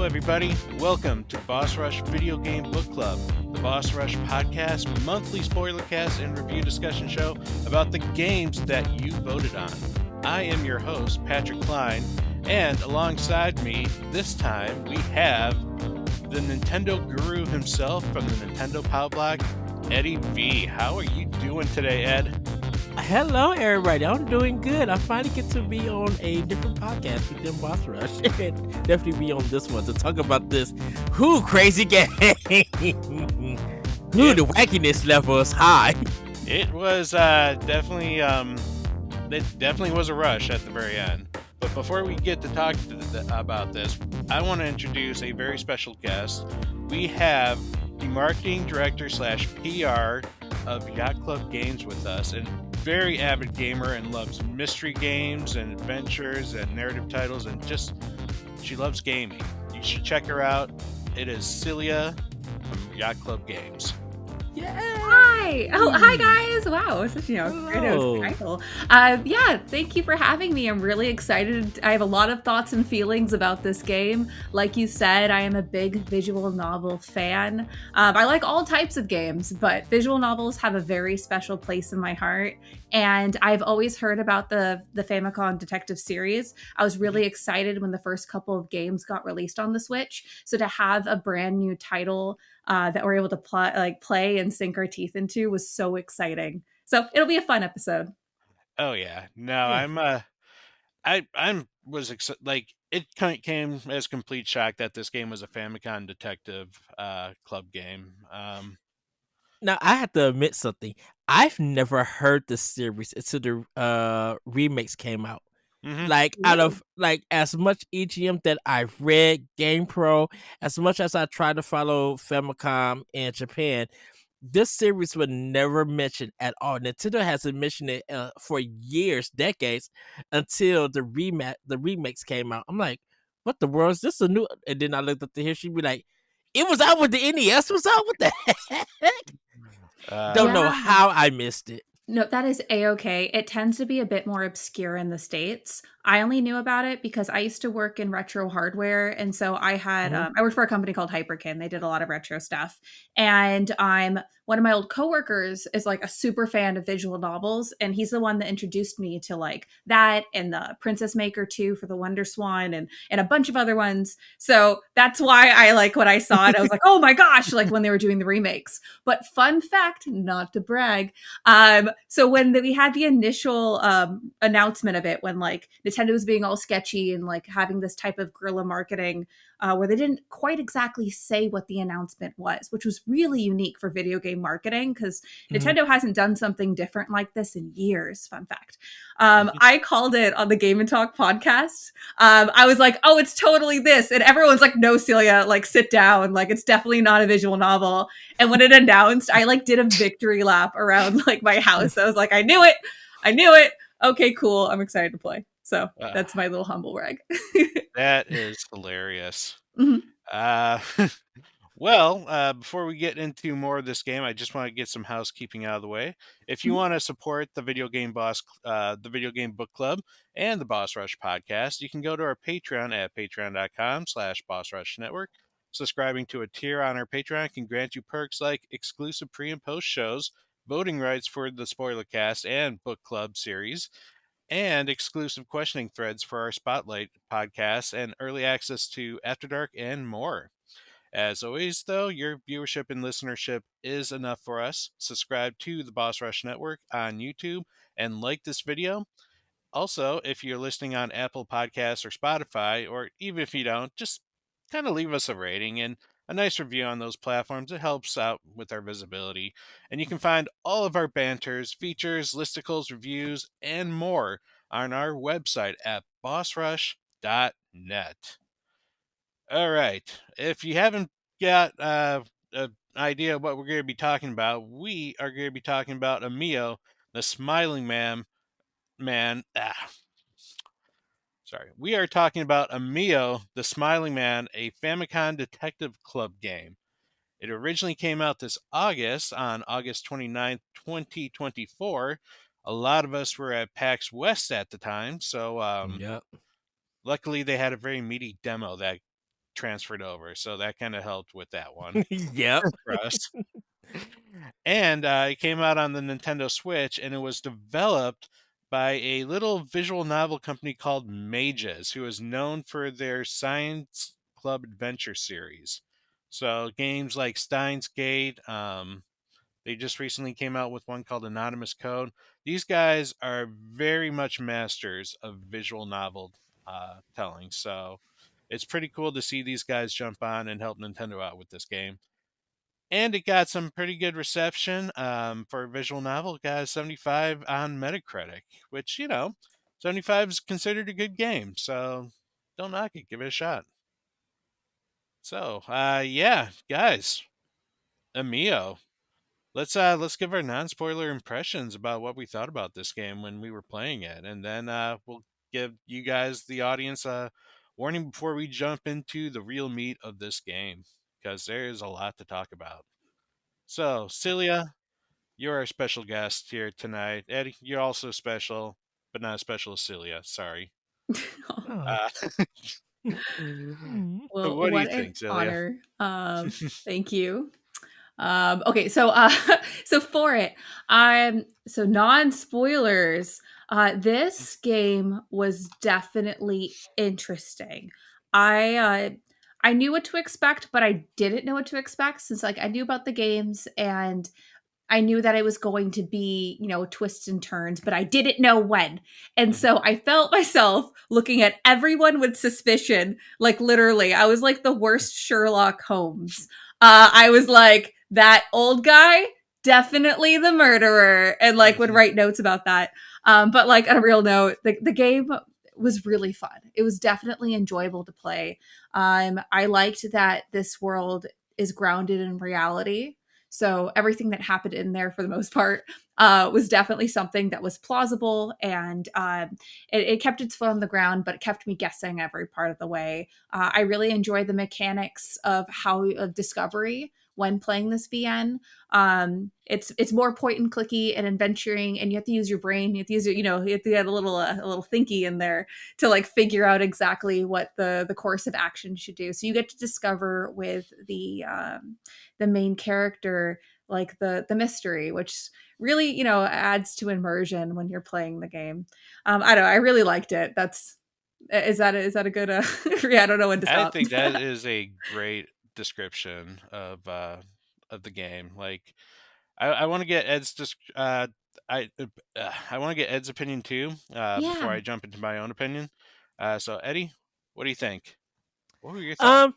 Hello, everybody. Welcome to Boss Rush Video Game Book Club, the Boss Rush podcast, monthly spoilercast and review discussion show about the games that you voted on. I am your host, Patrick Klein, and alongside me this time we have the Nintendo guru himself from the Nintendo Pow Block, Eddie V. How are you doing today, Ed? Hello, everybody. I'm doing good. I finally get to be on a different podcast with them Boss Rush. Definitely be on this one to talk about this crazy game. The wackiness level is high. It was definitely was a rush at the very end. But before we get to talk about this, I want to introduce a very special guest. We have the marketing director / PR of Yacht Club Games with us, and very avid gamer and loves mystery games and adventures and narrative titles, and just she loves gaming. You should check her out. It is Celia from Yacht Club Games. Yeah. Hi. Oh, hi guys. Wow, such creative title. Yeah, thank you for having me. I'm really excited. I have a lot of thoughts and feelings about this game. Like you said, I am a big visual novel fan. I like all types of games, but visual novels have a very special place in my heart. And I've always heard about the Famicom Detective series. I was really excited when the first couple of games got released on the Switch. So to have a brand new title that we're able to play and sink our teeth into was so exciting. So it'll be a fun episode. Oh yeah, no, it kind of came as complete shock that this game was a Famicom Detective Club game. Now, I have to admit something. I've never heard the series until the remakes came out. Like, out of as much EGM that I've read, GamePro, as much as I try to follow Famicom in Japan, this series was never mentioned at all. Nintendo hasn't mentioned it for years, decades, until the remakes came out. I'm like, what the world is this a new? And then I looked up the history, be like, it was out with the NES. Was out with the heck? Don't know how I missed it. No, that is A-okay. It tends to be a bit more obscure in the States. I only knew about it because I used to work in retro hardware. And so I had, I worked for a company called Hyperkin. They did a lot of retro stuff. And one of my old coworkers is like a super fan of visual novels. And he's the one that introduced me to like that and the Princess Maker 2 for the Wonder Swan and a bunch of other ones. So that's why I like when I saw it, I was like, oh my gosh, like when they were doing the remakes. But fun fact, not to brag, so when we had the initial announcement of it, when like Nintendo was being all sketchy and like having this type of guerrilla marketing where they didn't quite exactly say what the announcement was, which was really unique for video game marketing because Nintendo hasn't done something different like this in years. Fun fact. I called it on the Game and Talk podcast. I was like, oh, it's totally this. And everyone's like, no, Celia, like sit down. Like it's definitely not a visual novel. And when it announced, I like did a victory lap around like my house. I was like, I knew it. Okay, cool. I'm excited to play. So that's my little humble brag. That is hilarious. Mm-hmm. Well, before we get into more of this game, I just want to get some housekeeping out of the way. If you want to support the Video Game Book Club, and the Boss Rush podcast, you can go to our Patreon at patreon.com/Boss Rush Network. Subscribing to a tier on our Patreon can grant you perks like exclusive pre and post shows, voting rights for the Spoilercast and Book Club series, and exclusive questioning threads for our Spotlight podcasts, and early access to After Dark and more. As always, though, your viewership and listenership is enough for us. Subscribe to the Boss Rush Network on YouTube and like this video. Also, if you're listening on Apple Podcasts or Spotify, or even if you don't, just kind of leave us a rating and a nice review on those platforms. It helps out with our visibility. And you can find all of our banters, features, listicles, reviews, and more on our website at bossrush.net. All right. If you haven't got an idea of what we're going to be talking about, we are going to be talking about Emio, the Smiling Man. We are talking about Emio, the Smiling Man, a Famicom Detective Club game. It originally came out this August, on August 29th, 2024. A lot of us were at PAX West at the time, so luckily they had a very meaty demo that transferred over, so that kind of helped with that one Yep. for us. And it came out on the Nintendo Switch, and it was developed by a little visual novel company called Mages, who is known for their Science Club Adventure series. So games like Steins Gate, they just recently came out with one called Anonymous Code. These guys are very much masters of visual novel telling, so it's pretty cool to see these guys jump on and help Nintendo out with this game. And it got some pretty good reception for a visual novel. It got a 75 on Metacritic, which, 75 is considered a good game. So don't knock it. Give it a shot. So, yeah, guys, Emio. Let's give our non-spoiler impressions about what we thought about this game when we were playing it, and then we'll give you guys, the audience, a warning before we jump into the real meat of this game, because there is a lot to talk about. So, Celia, you're our special guest here tonight. Eddie, you're also special, but not as special as Celia. Sorry. Oh. Uh, Well, what do you what an think, Celia? honor. Thank you. Okay, so so for it, so non-spoilers. This game was definitely interesting. I knew what to expect, but I didn't know what to expect since like I knew about the games and I knew that it was going to be, twists and turns, but I didn't know when. And Mhm. so I felt myself looking at everyone with suspicion. Like literally, I was like the worst Sherlock Holmes. I was like, that old guy, definitely the murderer, and like would Mhm. write notes about that. But like on a real note, the game was really fun. It was definitely enjoyable to play. I liked that this world is grounded in reality, so everything that happened in there, for the most part, was definitely something that was plausible, and it kept its foot on the ground, but it kept me guessing every part of the way. I really enjoy the mechanics of discovery when playing this VN. It's more point and clicky and adventuring, and you have to use your brain. You have to use you have to get a little thinky in there to like figure out exactly what the course of action should do. So you get to discover with the main character like the mystery, which really adds to immersion when you're playing the game. I don't know, I really liked it. Is that a good yeah, I don't know when to I stop. think that is a great description of the game. Like, I want to get I want to get Ed's opinion too before Yeah. I jump into my own opinion. So Eddie, what do you think? What were your thoughts? Um,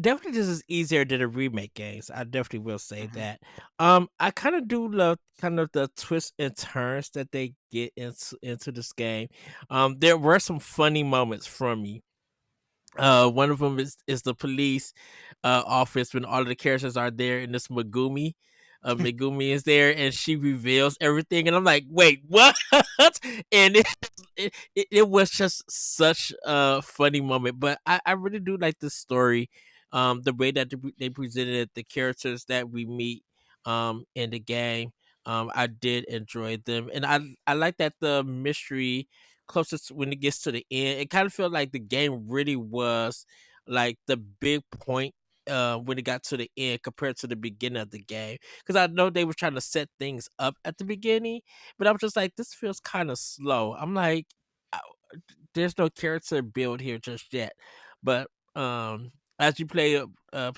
Definitely this is easier than the remake games. I definitely will say Hmm. that. I kind of do love kind of the twists and turns that they get into this game. There were some funny moments from me. One of them is the police office when all of the characters are there, and this Megumi. Megumi is there, and she reveals everything, and I'm like, "Wait, what?" And it was just such a funny moment. But I really do like the story, the way that they presented the characters that we meet in the game. I did enjoy them, and I like that the mystery closest when it gets to the end, it kind of felt like the game really was like the big point when it got to the end compared to the beginning of the game. Because I know they were trying to set things up at the beginning, but I was just like, this feels kind of slow. I'm like, "Uh, there's no character build here just yet. But as you play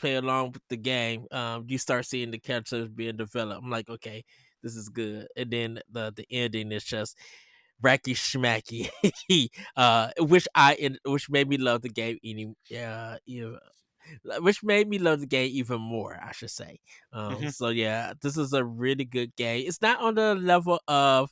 along with the game, you start seeing the characters being developed. I'm like, okay, this is good. And then the ending is just Racky Schmacky, which made me love the game which made me love the game even more, I should say. Hmm. So yeah, this is a really good game. It's not on the level of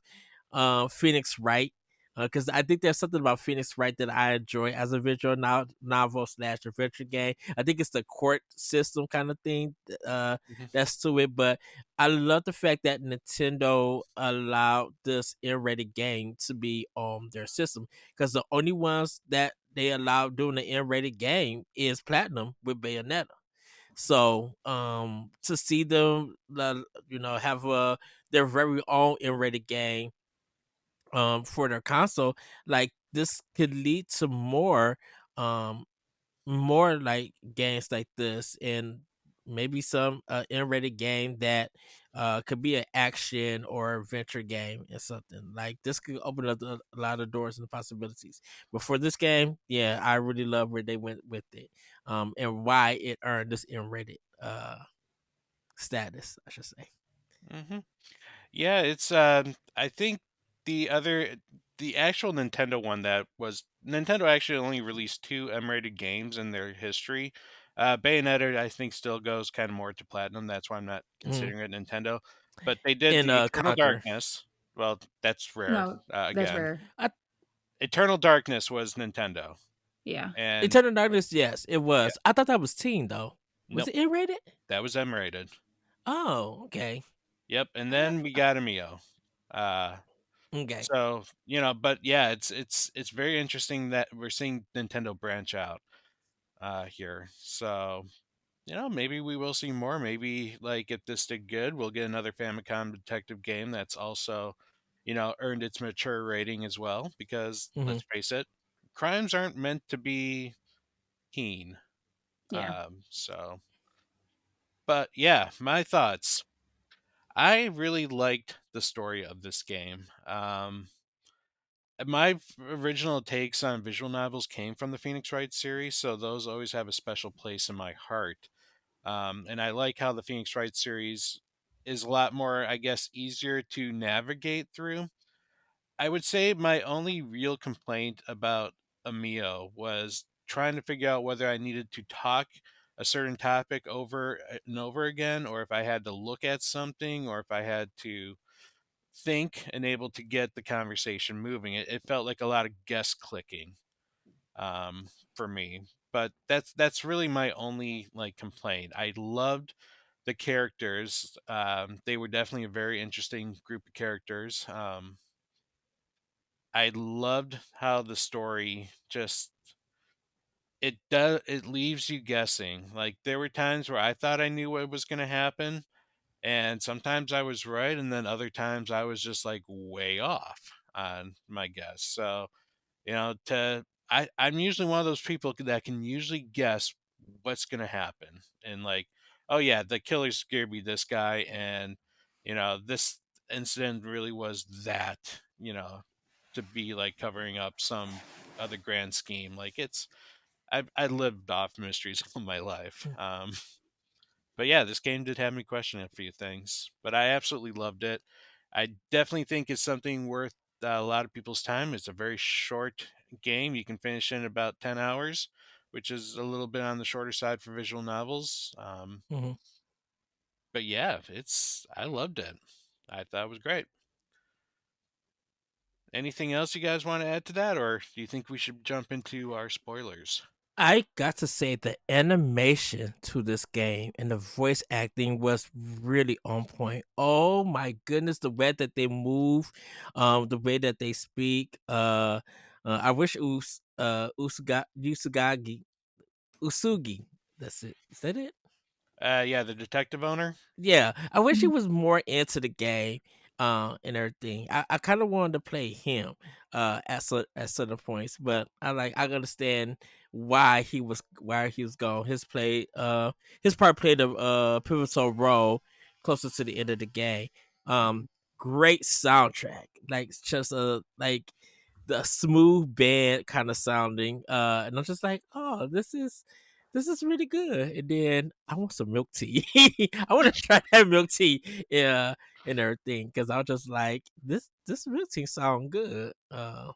Phoenix Wright, because I think there's something about Phoenix Wright that I enjoy as a visual novel slash adventure game. I think it's the court system kind of thing Hmm. that's to it, but I love the fact that Nintendo allowed this N-rated game to be on their system, because the only ones that they allowed doing the N-rated game is Platinum with Bayonetta. So to see them have their very own N-rated game for their console, like this could lead to more um more like games like this, and maybe some M-rated game that could be an action or adventure game or something like this could open up a lot of doors and possibilities. But for this game, yeah, I really love where they went with it, and why it earned this M-rated status, I should say. Hmm. Yeah, it's I think the other the actual Nintendo one that was Nintendo actually only released two M-rated games in their history. Bayonetta I think still goes kind of more to platinum. That's why I'm not Hmm. considering it Nintendo. But they did And the Eternal Conquer. Darkness. Well, that's rare. No, that's Again, rare. I, Eternal Darkness was Nintendo, Yeah. and Eternal Darkness, yes, it yeah, was. I thought that was teen though. Was nope, it M-rated? that was M-rated. Oh, okay. Yep, and I then we got Emio. Uh, Okay. So, but yeah, it's very interesting that we're seeing Nintendo branch out here. So, maybe we will see more. Maybe like if this did good, we'll get another Famicom Detective game that's also, earned its mature rating as well. Because Hmm. let's face it, crimes aren't meant to be teen. Yeah. So, but yeah, my thoughts. I really liked the story of this game. My original takes on visual novels came from the Phoenix Wright series, so those always have a special place in my heart. And I like how the Phoenix Wright series is a lot more, I guess, easier to navigate through. I would say my only real complaint about Amio was trying to figure out whether I needed to talk a certain topic over and over again, or if I had to look at something, or if I had to think and able to get the conversation moving. It felt like a lot of guest clicking for me, but that's really my only like complaint. I loved the characters. They were definitely a very interesting group of characters. I loved how the story just it leaves you guessing. Like there were times where I thought I knew what was going to happen, and sometimes I was right, and then other times I was just like way off on my guess. So, I'm usually one of those people that can usually guess what's going to happen. And like, oh yeah, the killer's going to be this guy. And, this incident really was that, to be like covering up some other grand scheme. Like I lived off mysteries all my life. But yeah, this game did have me questioning a few things, but I absolutely loved it. I definitely think it's something worth a lot of people's time. It's a very short game. You can finish in about 10 hours, which is a little bit on the shorter side for visual novels. Hmm. But yeah, I loved it. I thought it was great. Anything else you guys want to add to that, or do you think we should jump into our spoilers? I got to say the animation to this game and the voice acting was really on point. Oh my goodness, the way that they move, the way that they speak. I wish Usugi. That's it. Is that it? Yeah, the detective owner. Yeah, I wish he Mhm. was more into the game, and everything. I kind of wanted to play him, at certain points, but I understand why he was gone. His part played a pivotal role closer to the end of the game. Um, Great soundtrack, like just the smooth band kind of sounding, and I'm just like, oh, this is really good. And then I want some milk tea. I want to try that milk tea, and everything, because I was just like, this milk tea sound good, and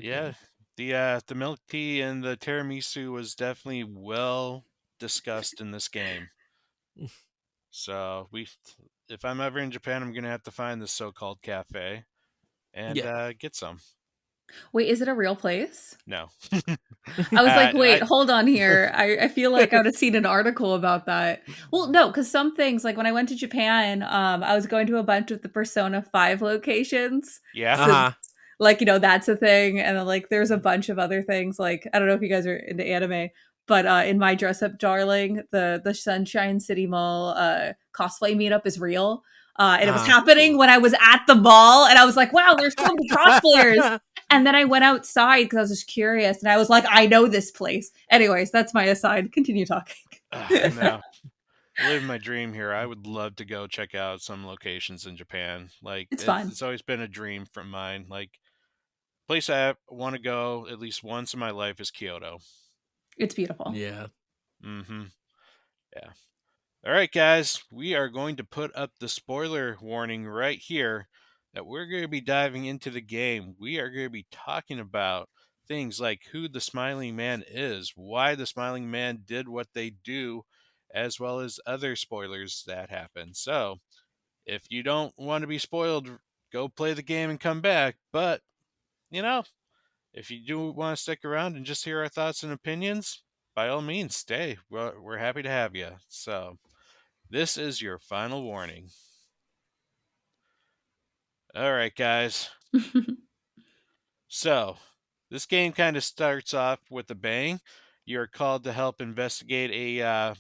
Yeah, everything. the milk tea and the tiramisu was definitely well discussed in this game. So if I'm ever in Japan, I'm gonna have to find this so-called cafe and Yeah. get some. Wait, is it a real place? No, I was like, wait, I hold on here. I feel like I would have seen an article about that. Well, no, because some things, like when I went to Japan, I was going to a bunch of the Persona 5 locations. yeah, Since, Uh-huh. like, that's a thing. And then, like, there's a bunch of other things. Like, I don't know if you guys are into anime, but in My Dress Up Darling, the Sunshine City Mall cosplay meetup is real. And it was Uh-huh. happening ooh, when I was at the mall. And I was like, wow, there's so many cosplayers. And then I went outside because I was just curious, and I was like, I know this place. Anyways, that's my aside. Continue talking. No, living my dream here. I would love to go check out some locations in Japan. Like It's it's, fun. it's always been a dream from mine. Like place I want to go at least once in my life is Kyoto. It's beautiful. Yeah. Mm-hmm. Yeah. All right, guys, we are going to put up the spoiler warning right here that we're going to be diving into the game. We are going to be talking about things like who the Smiling Man is, why the Smiling Man did what they do, as well as other spoilers that happen. So, if you don't want to be spoiled, go play the game and come back. But, you know, if you do want to stick around and just hear our thoughts and opinions, by all means, stay. We're happy to have you. So, this is your final warning. All right, guys. So, this game kind of starts off with a bang. You're called to help investigate a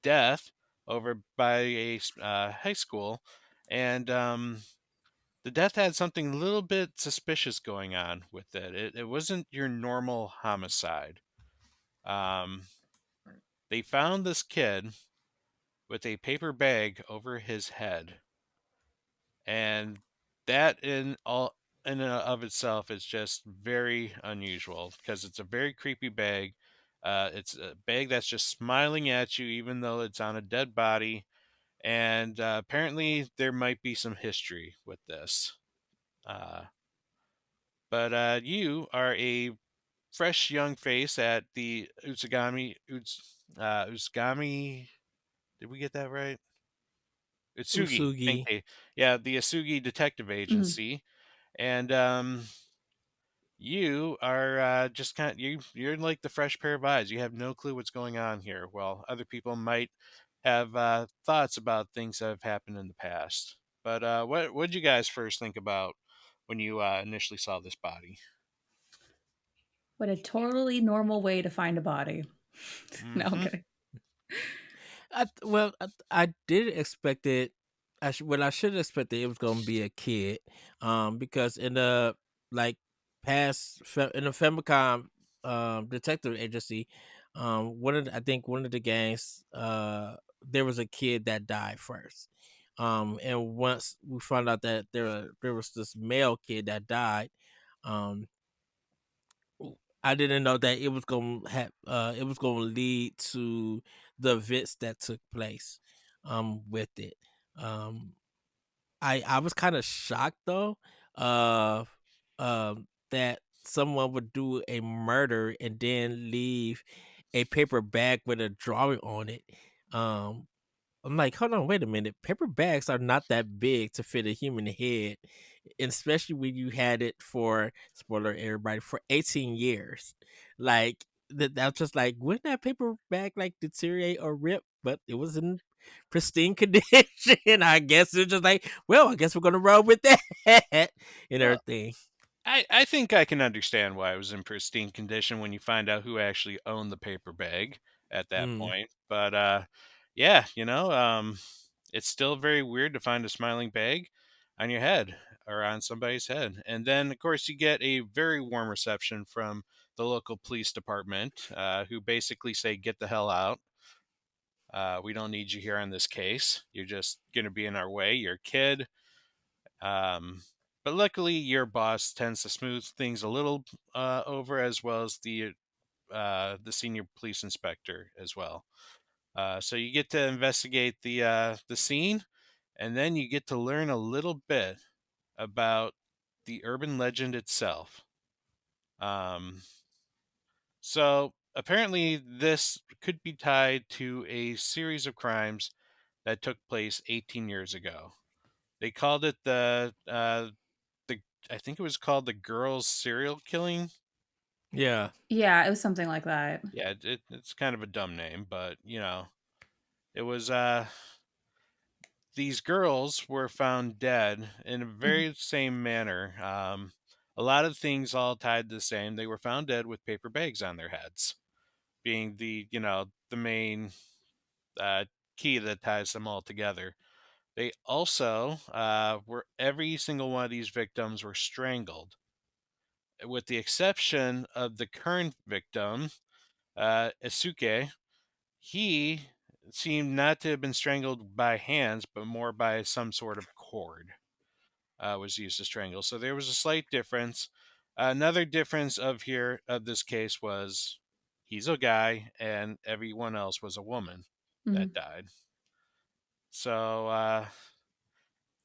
death over by a high school, and the death had something a little bit suspicious going on with it. It wasn't your normal homicide. Um, they found this kid with a paper bag over his head, and that in and of itself is just very unusual because it's a very creepy bag. It's a bag that's just smiling at you even though it's on a dead body, and apparently there might be some history with this. Uh, but you are a fresh young face at the Uzugami. Did we get that right? Utsugi. Thank Usugi. you. Yeah, the Asugi Detective Mhm. Agency, and you are just kind of you're like the fresh pair of eyes. You have no clue what's going on here. Well, other people might have thoughts about things that have happened in the past. But what did you guys first think about when you initially saw this body? What a totally normal way to find a body. No, I'm Mm-hmm. kidding. I did expect it. I should have expected it was gonna be a kid, because in the like in the Famicom detective agency, I think one of the games, there was a kid that died first, and once we found out that there was this male kid that died, um, I didn't know that it was gonna lead to the events that took place with it. Um I was kind of shocked though, uh that someone would do a murder and then leave a paper bag with a drawing on it. Um I'm like, hold on, wait a minute. Paper bags are not that big to fit a human head, and especially when you had it for spoiler everybody for 18 years. Like that's just like, wouldn't that paper bag like deteriorate or rip? But it was in pristine condition. I guess it's just like, well, I guess we're gonna roll with that and Well, everything. I think I can understand why it was in pristine condition when you find out who actually owned the paper bag at that Mm. point. But yeah, it's still very weird to find a smiling bag on your head or on somebody's head. And then of course you get a very warm reception from the local police department, who basically say, "Get the hell out. We don't need you here on this case. You're just going to be in our way. You're a kid." Um, but luckily, your boss tends to smooth things a little over, as well as the senior police inspector as well. So you get to investigate the scene, and then you get to learn a little bit about the urban legend itself. Um, so apparently, this could be tied to a series of crimes that took place 18 years ago. They called it the I think it was called the girls serial killing. Yeah. Yeah, it was something like that. Yeah, it's kind of a dumb name, but it was these girls were found dead in a Mhm. very same manner. A lot of things all tied the same. They were found dead with paper bags on their heads, being the main uh, key that ties them all together. They also were every single one of these victims were strangled. with the exception of the current victim, Isuke. He seemed not to have been strangled by hands, but more by some sort of cord was used to strangle. So there was a slight difference. Another difference of this case was he's a guy and everyone else was a woman that Mhm. died. So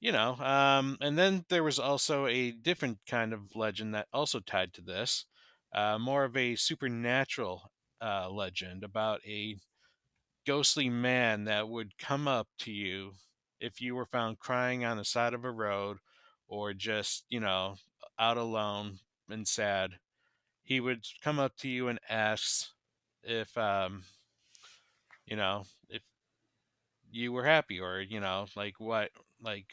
and then there was also a different kind of legend that also tied to this, more of a supernatural legend about a ghostly man that would come up to you if you were found crying on the side of a road or just, out alone and sad. He would come up to you and ask if, if you were happy or, like what, like,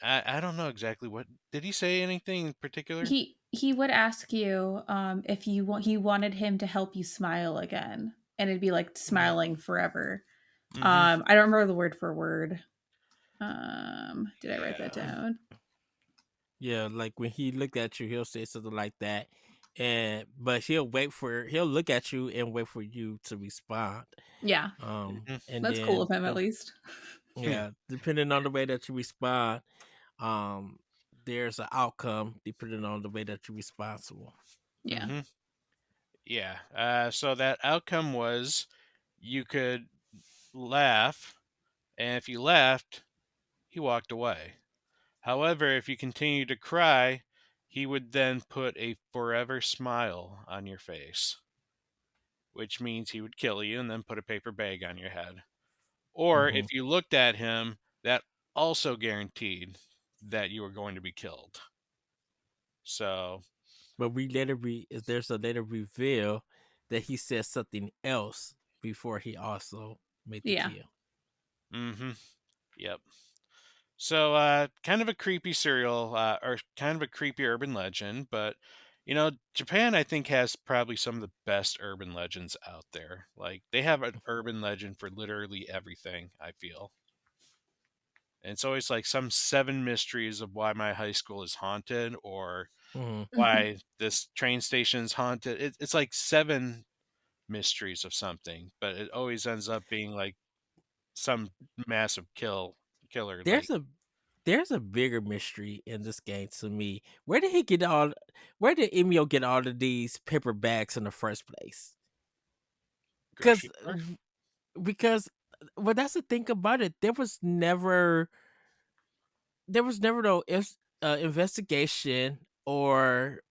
I don't know exactly what, did he say anything in particular? He would ask you if he wanted him to help you smile again, and it'd be like smiling forever. Mm-hmm. I don't remember the word for word. Did I write that Yeah. down? Yeah, like when he look at you, he'll say something like that, and but he'll look at you and wait for you to respond. Yeah, And that's cool then of him at least. yeah, depending on the way that you respond, um, there's an outcome depending on the way that you're responsible. Yeah. Mm-hmm. Yeah. So that outcome was you could laugh, and if you laughed, he walked away. However, if you continued to cry, he would then put a forever smile on your face, which means he would kill you and then put a paper bag on your head. Or Hmm. if you looked at him, that also guaranteed that you were going to be killed. So, But there's a later reveal that he said something else before he also made the Yeah. kill. mm-hmm. Yep. So, kind of a creepy serial, or kind of a creepy urban legend, but Japan, I think, has probably some of the best urban legends out there. Like, they have an urban legend for literally everything, I feel. And it's always like some seven mysteries of why my high school is haunted or Hmm. why this train station is haunted. It's like seven mysteries of something, but it always ends up being like some massive killer. There's Like, a there's a bigger mystery in this game to me. Where did Emio get all of these paper bags in the first place? Because grocery store. because well, that's the thing about it. There was never no investigation or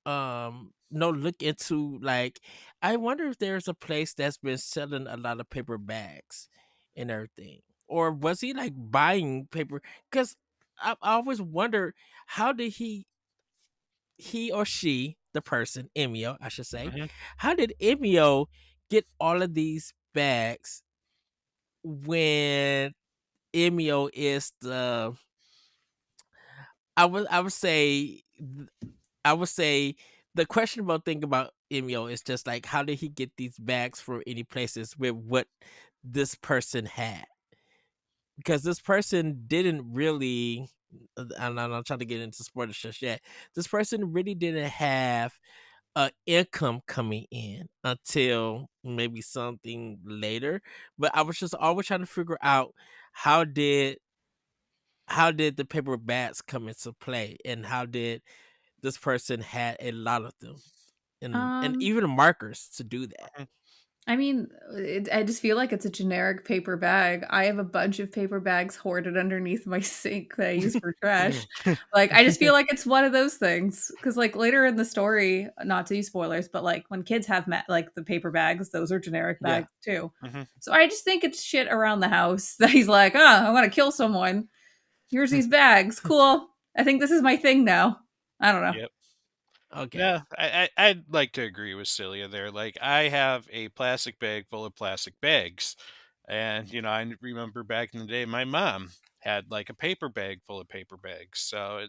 no look into, like, I wonder if there's a place that's been selling a lot of paper bags and everything, or was he like buying paper? Because I always wonder, how did he or she, the person, Emio, I should say, Hmm. how did Emio get all of these bags when Emio is the I would say I would say the questionable thing about Emio is just like, how did he get these bags from any places with what this person had? Because this person didn't really, I'm not trying to get into spoilers just yet. This person really didn't have income coming in until maybe something later. But I was just always trying to figure out, how did how did the paper bags come into play, and how did this person had a lot of them, and Um, even markers to do that. Hmm. I mean, I just feel like it's a generic paper bag. I have a bunch of paper bags hoarded underneath my sink that I use for trash. Like, I just feel like it's one of those things. Because, like, later in the story, not to use spoilers, but like when kids have like the paper bags, those are generic Yeah. bags too. Hmm. So I just think it's shit around the house that he's like, oh, I want to kill someone. Here's these bags. Cool. I think this is my thing now. I don't know. Yep. Okay. No, I'd like to agree with Celia there. Like, I have a plastic bag full of plastic bags, and I remember back in the day, my mom had like a paper bag full of paper bags. So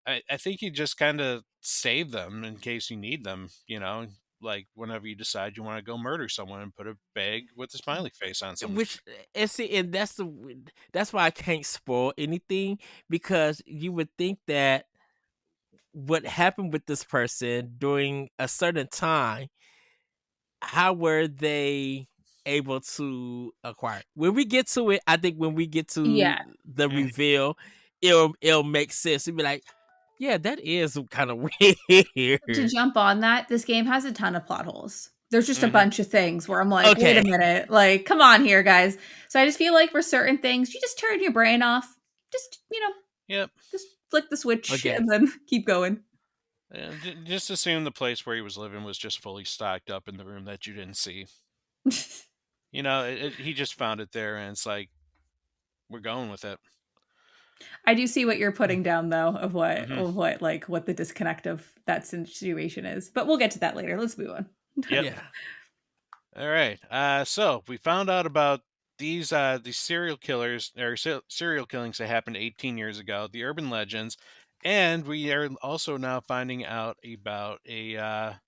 I think you just kind of save them in case you need them. Like whenever you decide you want to go murder someone and put a bag with a smiley face on someone's Which, face. and see, and that's why I can't spoil anything, because you would think that what happened with this person during a certain time. How were they able to acquire? When we get to it, I think when we get Yeah. to the Mhm. reveal, it'll make sense. It'll be like, yeah, that is kind of To weird. jump on that, this game has a ton of plot holes. There's just a Mhm. bunch of things where I'm like, wait a Okay. minute, like, come on here, guys. So I just feel like for certain things, you just turn your brain off. Just, Yep. just flick the switch Okay. and then keep going. Just assume the place where he was living was just fully stocked up in the room that you didn't see. He just found it there, and it's like we're going with it. I do see what you're putting down though of Hmm. what the disconnect of that situation is. But we'll get to that later. Let's move on. Yep. Yeah. All right. So we found out about these serial killers or serial killings that happened 18 years ago, the urban legends, and we are also now finding out about a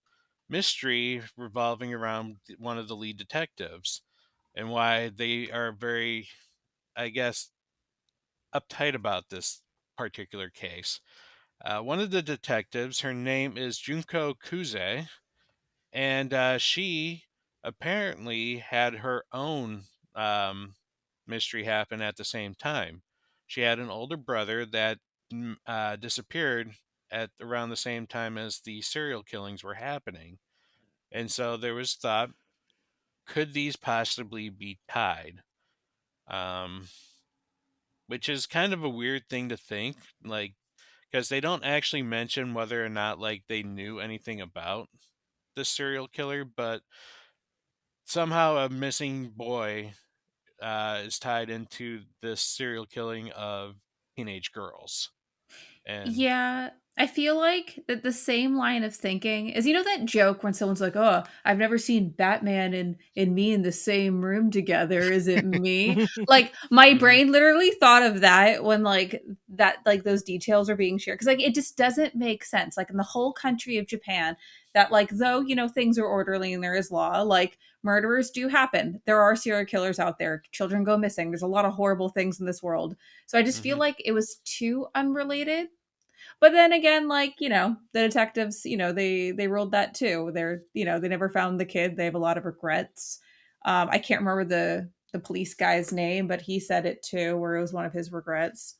mystery revolving around one of the lead detectives and why they are very, I guess, uptight about this particular case. One of the detectives, her name is Junko Kuze, and she apparently had her own um, mystery happen at the same time. She had an older brother that disappeared at around the same time as the serial killings were happening, and so there was thought, could these possibly be tied? Um, which is kind of a weird thing to think, like because they don't actually mention whether or not like they knew anything about the serial killer, but somehow a missing boy is tied into this serial killing of teenage girls. And Yeah, I feel like that the same line of thinking is that joke when someone's like, "Oh, I've never seen Batman and me in the same room together. Is it me?" Like my hmm brain literally thought of that when like those details are being shared because like it just doesn't make sense. Like in the whole country of Japan, that like though things are orderly and there is law, like murderers do happen. There are serial killers out there. Children go missing. There's a lot of horrible things in this world. So I just feel hmm like it was too unrelated, but then again, like, the detectives, they ruled that too. They never found the kid. They have a lot of regrets. I can't remember the police guy's name, but he said it too, where it was one of his regrets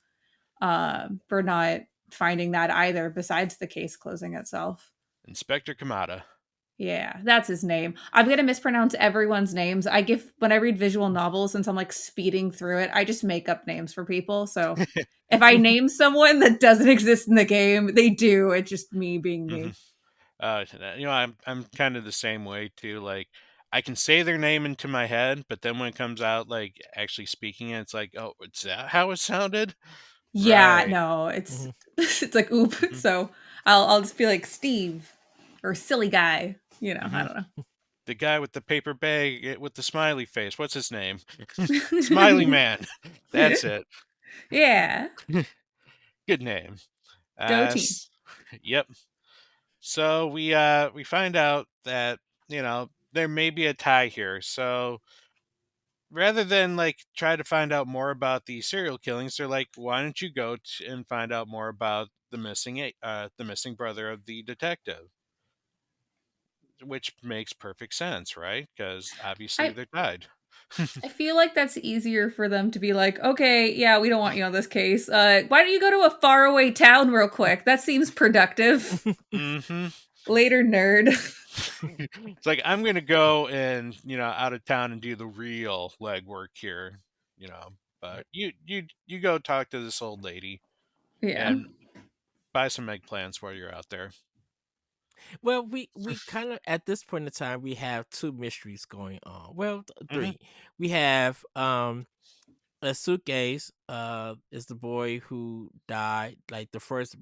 for not finding that either, besides the case closing itself. Inspector Kamada. Yeah, that's his name. I'm gonna mispronounce everyone's names. When I read visual novels, since I'm like speeding through it, I just make up names for people. So if I name someone that doesn't exist in the game, they do. It's just me being hmm me. I'm kind of the same way too. Like I can say their name into my head, but then when it comes out like actually speaking it, it's like, oh, is that how it sounded? Yeah, Right. no, it's Mhm. it's like oop. hmm So I'll just be like Steve or silly guy. I hmm don't The guy with the paper bag with the smiley face. What's his name? Smiley know. Man. That's it. Yeah, Good name. go Uh, team. s- yep. So we find out that there may be a tie here. So rather than like try to find out more about the serial killings, they're like, why don't you go and find out more about the missing brother of the detective, which makes perfect sense, right? Because obviously I they're tied. I feel like that's easier for them to be like, okay, yeah, we don't want you on this case. Why don't you go to a faraway town real quick? That seems productive. hmm Later, nerd. It's like I'm gonna go and out of town and do the real legwork here, you know. But you go talk to this old lady Yeah. and buy some eggplants while you're out there. Well, we kind of at this point in time we have two mysteries going on. Well, hmm three. We have Asuke's is the boy who died, like the first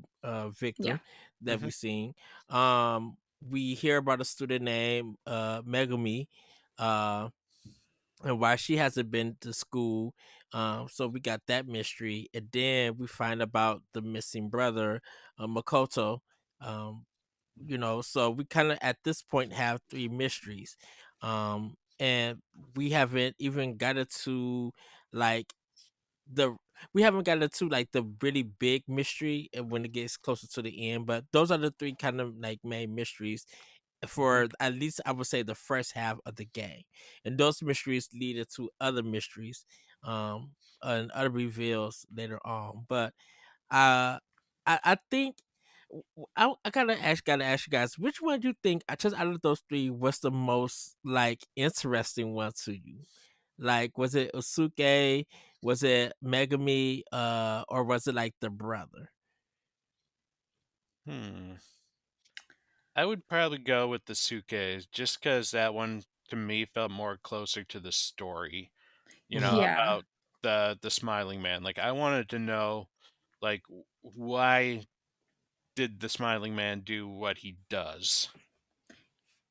Yeah. victim that hmm we seen. We hear about a student named Megumi, uh and why she hasn't been to school. So we got that mystery, and then we find about the missing brother, Makoto. Um, so we kind of at this point have three mysteries, and we haven't even got it to like the. we haven't gotten into like the really big mystery when it gets closer to the end, but those are the three kind of like main mysteries Mhm. for at least I would say the first half of the game, and those mysteries lead into other mysteries, um, and other reveals later on. But uh, I think I gotta ask you guys, which one do you think just out of those three was the most like interesting one to you? Like, was it Usuke? Was it Megami? Or was it like the brother? Hmm. I would probably go with the Suke just because that one to me felt more closer to the story. Hmm. Yeah. About the smiling man. Like I wanted to know, like, why did the smiling man do what he does?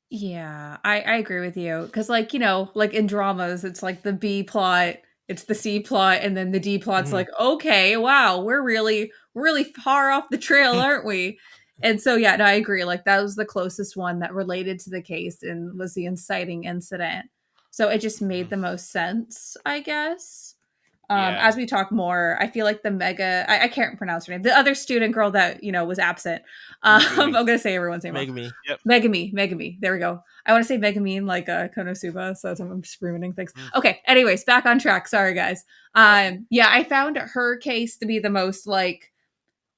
Yeah, I agree with you because, like, like in dramas, it's like the B plot, it's the C plot, and then the D plot's Hmm. like, okay, wow, we're really far off the trail, aren't we? And so, yeah, no, I agree. Like that was the closest one that related to the case and was the inciting incident. So it just made Mhm. the most sense, I guess. Yeah. As we talk more, I feel like the mega, I can't pronounce her name, the other student girl that was absent. I'm Megumi. gonna say everyone's name wrong. Megami. Yep. Megami. There we go. I want to say Megamine like Konosuba, so I'm just ruining things. Mm. Okay. Anyways, back on track. Sorry, guys. Yep. Yeah, I found her case to be the most like,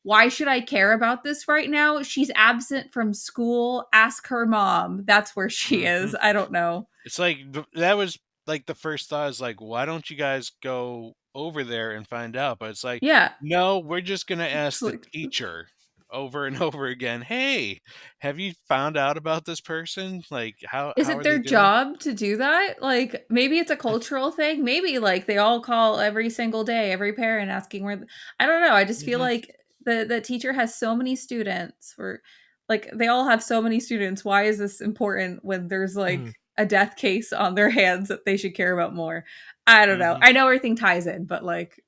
why should I care about this right now? She's absent from school. Ask her mom. That's where she Hmm. is. I don't know. It's like that was like the first thought is like, why don't you guys go over there and find out? But it's like, Yeah. no, we're just gonna It's ask the like, teacher over and over again. Hey, have you found out about this person? Like, is how it are they their doing? job to do that? Like maybe it's a cultural thing. Maybe like they all call every single day, every parent asking I don't know. I just feel Hmm. like the teacher has so many students or like they all have so many students. Why is this important when there's like Hmm. a death case on their hands that they should care about more? I don't know. Hmm. I know everything ties in, but like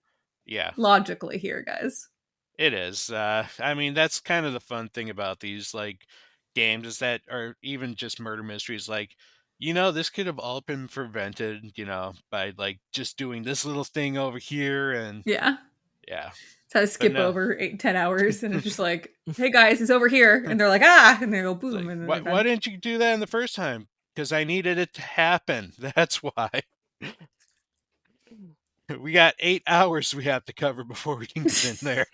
Yeah. logically here, guys. It is. I mean, that's kind of the fun thing about these like games is that, or even just murder mysteries. Like, this could have all been prevented, by like just doing this little thing over here, and Yeah. yeah. So I But skip no, over 8-10 hours and it's just like, hey guys, it's over here. And they're like, ah, and they go it's boom, like, and then they're why done. didn't you do that in the first time? Because I needed it to happen. That's why. We got 8 hours we have to cover before we can get in there.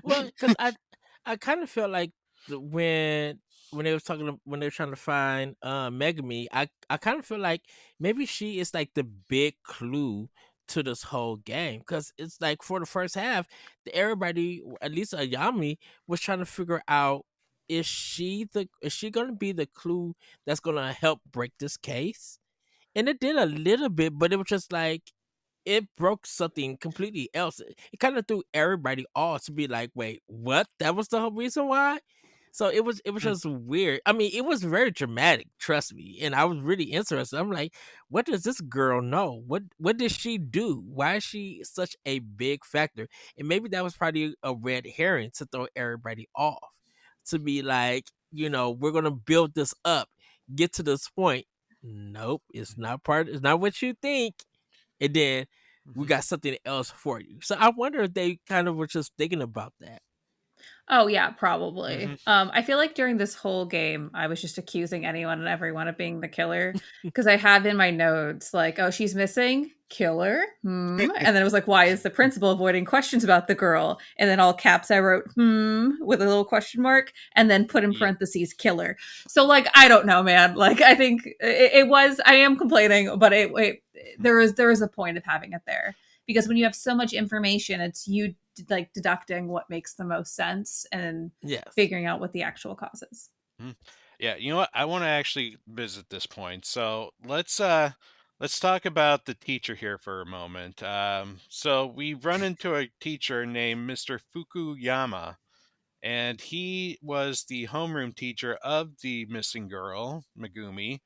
Well, because I kind of felt like when they was when they were trying to find Megami, I kind of feel like maybe she is like the big clue to this whole game because it's like for the first half, everybody, at least Ayami, was trying to figure out is she gonna be the clue that's gonna help break this case? And it did a little bit, but it was just like it broke something completely else. It kind of threw everybody off to be like, wait, what? That was the whole reason why? So it was Mm, just weird. I mean, it was very dramatic, trust me. And I was really interested. I'm like, what does this girl know? What did she do? Why is she such a big factor? And maybe that was probably a red herring to throw everybody off. To be like, we're gonna build this up, get to this point. Nope, it's not what you think. And then we mhm, got something else for you. So I wonder if they kind of were just thinking about that. Oh yeah, probably. mhm. I feel like during this whole game, I was just accusing anyone and everyone of being the killer because I have in my notes like, "Oh, she's missing, killer." And then it was like, "Why is the principal avoiding questions about the girl?" And then all caps, I wrote with a little question mark, and then put in Yeah. parentheses, "killer." So like, I don't know, man. Like, I think it was. I am complaining, but there is a point of having it there because when you have so much information, it's you like deducting what makes the most sense and Yes. figuring out what the actual cause is. Mhm. Yeah, you know what? I want to actually visit this point. So let's talk about the teacher here for a moment. So we run into a teacher named Mr. Fukuyama, and he was the homeroom teacher of the missing girl, Megumi.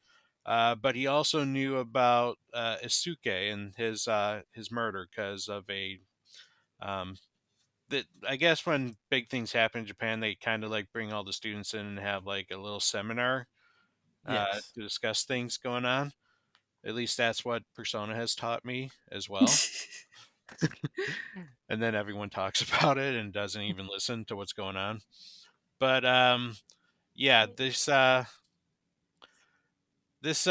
But he also knew about Isuke and his murder because of a um, that I guess when big things happen in Japan, they kind of like bring all the students in and have like a little seminar Yes. to discuss things going on. At least that's what Persona has taught me as well. And then everyone talks about it and doesn't even listen to what's going on. But yeah, this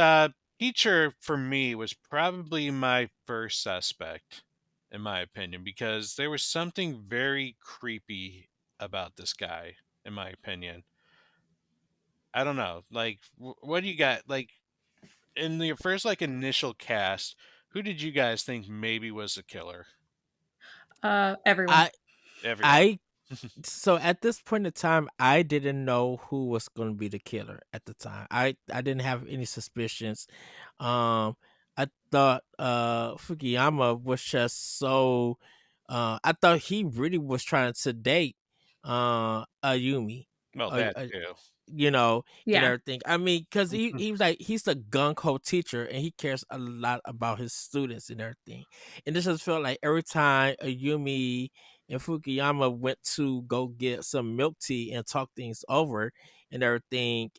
teacher for me was probably my first suspect, in my opinion, because there was something very creepy about this guy, in my opinion. I don't know. Like, what do you got? Like, in the first, like, initial cast, who did you guys think maybe was the killer? Everyone. I Everyone. I so at this point in time, I didn't know who was going to be the killer at the time. I didn't have any suspicions. I thought Fukuyama was just so I thought he really was trying to date Ayumi. Well, Uh, that uh, too. you know, and Yeah. everything. I mean, because he was like he's a gung ho teacher and he cares a lot about his students and everything. And this just felt like every time Ayumi and Fukuyama went to go get some milk tea and talk things over and everything,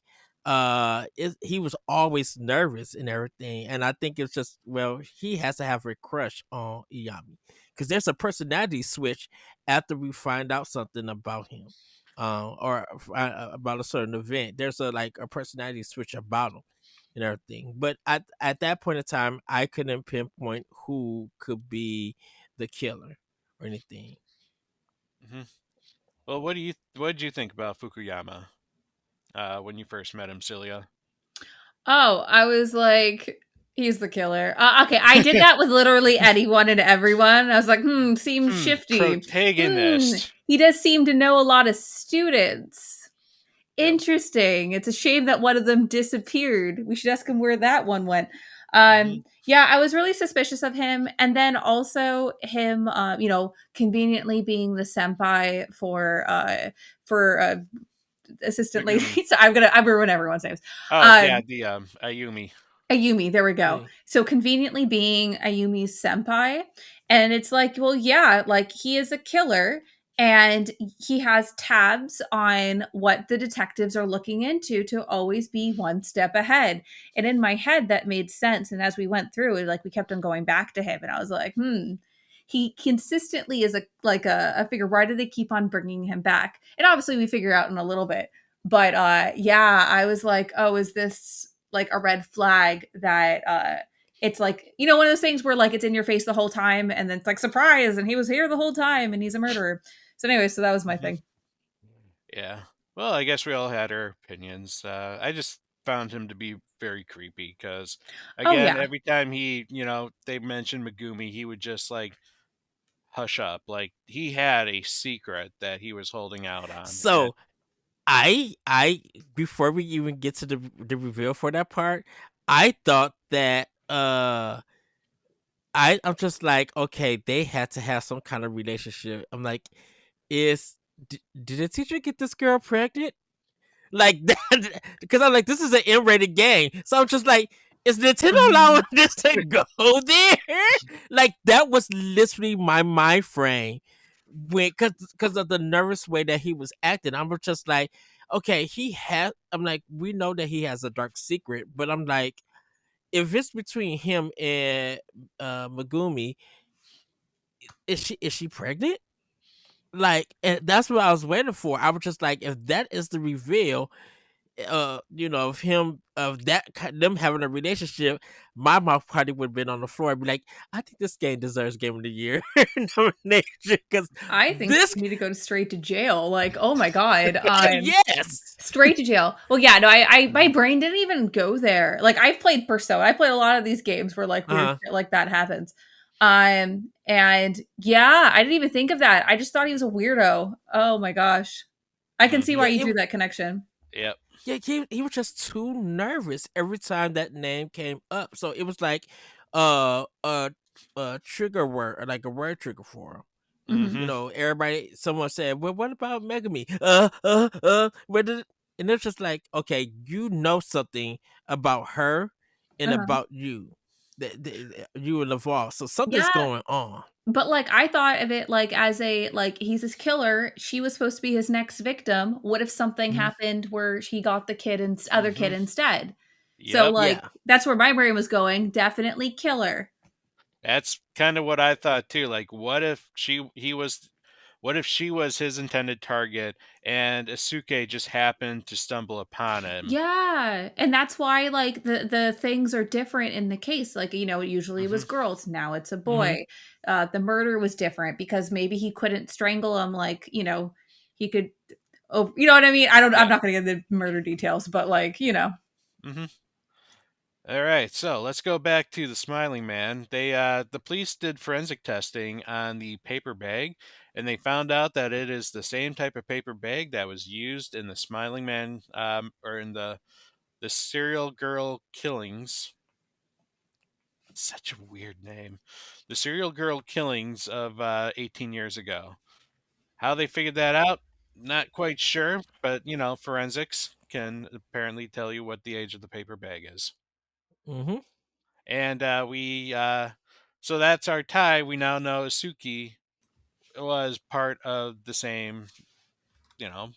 he was always nervous and everything. And I think it's just well, he has to have a crush on Iyami because there's a personality switch after we find out something about him or about a certain event. There's a like a personality switch about him and everything. But at that point in time, I couldn't pinpoint who could be the killer or anything. Hmm. Well, what did you think about Fukuyama when you first met him, Celia? Oh, I was like, he's the killer. Okay, I did that with literally anyone and everyone. I was like, seems shifty. Protagonist. He does seem to know a lot of students. Yep. Interesting. It's a shame that one of them disappeared. We should ask him where that one went. Hmm. Yeah, I was really suspicious of him, and then also him, conveniently being the senpai for assistant lady. Megumi. So I'm ruin everyone's names. Oh yeah, Um, the Ayumi. Ayumi, there we go. Yeah. So conveniently being Ayumi's senpai. And it's like, well, yeah, like he is a killer and he has tabs on what the detectives are looking into to always be one step ahead. And in my head, that made sense. And as we went through it, like we kept on going back to him, and I was like, he consistently is a figure. Why do they keep on bringing him back? And obviously, we figure out in a little bit. But yeah, I was like, oh, is this like a red flag that it's like, one of those things where like it's in your face the whole time and then it's like surprise and he was here the whole time and he's a murderer. So anyway, so that was my Hmm. thing. Yeah. Well, I guess we all had our opinions. I just found him to be very creepy because, Oh again, yeah. every time they mentioned Megumi, he would just like hush up. Like he had a secret that he was holding out on. And So I before we even get to the reveal for that part, I thought that I'm just like, okay, they had to have some kind of relationship. I'm like, did the teacher get this girl pregnant? Like that because I'm like, this is an M-rated game. So I'm just like, is Nintendo allowing this to go there? Like that was literally my mind frame when because of the nervous way that he was acting. I'm just like, okay, I'm like, we know that he has a dark secret, but I'm like, if it's between him and Megumi, is she pregnant? Like, and that's what I was waiting for. I was just like, if that is the reveal, of him of them having a relationship, my mouth probably would have been on the floor and be like, I think this game deserves Game of the Year nomination because I think this, you need to go straight to jail. Like, oh my god, yes, straight to jail. Well, yeah, no, I my Mhm. brain didn't even go there. Like, I've played Persona. I played a lot of these games where like weird uh shit like that happens. And yeah, I didn't even think of that. I just thought he was a weirdo. Oh my gosh, I can see why yeah, Mhm. you drew that connection. Yep. yeah, he was just too nervous every time that name came up. So it was like uh uh trigger word or like a word trigger for him. Hmm. Hmm. Someone said, well, what about Megami? Where did and it's just like, okay, you know something about her and Uh-huh. about you. You and Laval. So something's Yeah, going on. but like I thought of it like as a like he's his killer. She was supposed to be his next victim. What if something Hmm. happened where he got the kid and other Hmm. kid instead? So Yep. like Yeah. that's where my brain was going. Definitely killer. That's kind of what I thought too. Like, what if she was his intended target, and Asuke just happened to stumble upon him? Yeah, and that's why, like, the things are different in the case, like, usually it Hmm. was girls, now it's a Mm-hmm. boy. The murder was different because maybe he couldn't strangle him, like, he could, oh, you know what I mean? I'm Yeah. not gonna get the murder details, but, like, Hmm. All right, so let's go back to the Smiling Man. The police did forensic testing on the paper bag, and they found out that it is the same type of paper bag that was used in the Smiling Man, or in the serial girl killings. Such a weird name. The serial girl killings of 18 years ago. How they figured that out, not quite sure, but forensics can apparently tell you what the age of the paper bag is. Mm-hmm. And so that's our tie. We now know Asuki was part of the same, you know,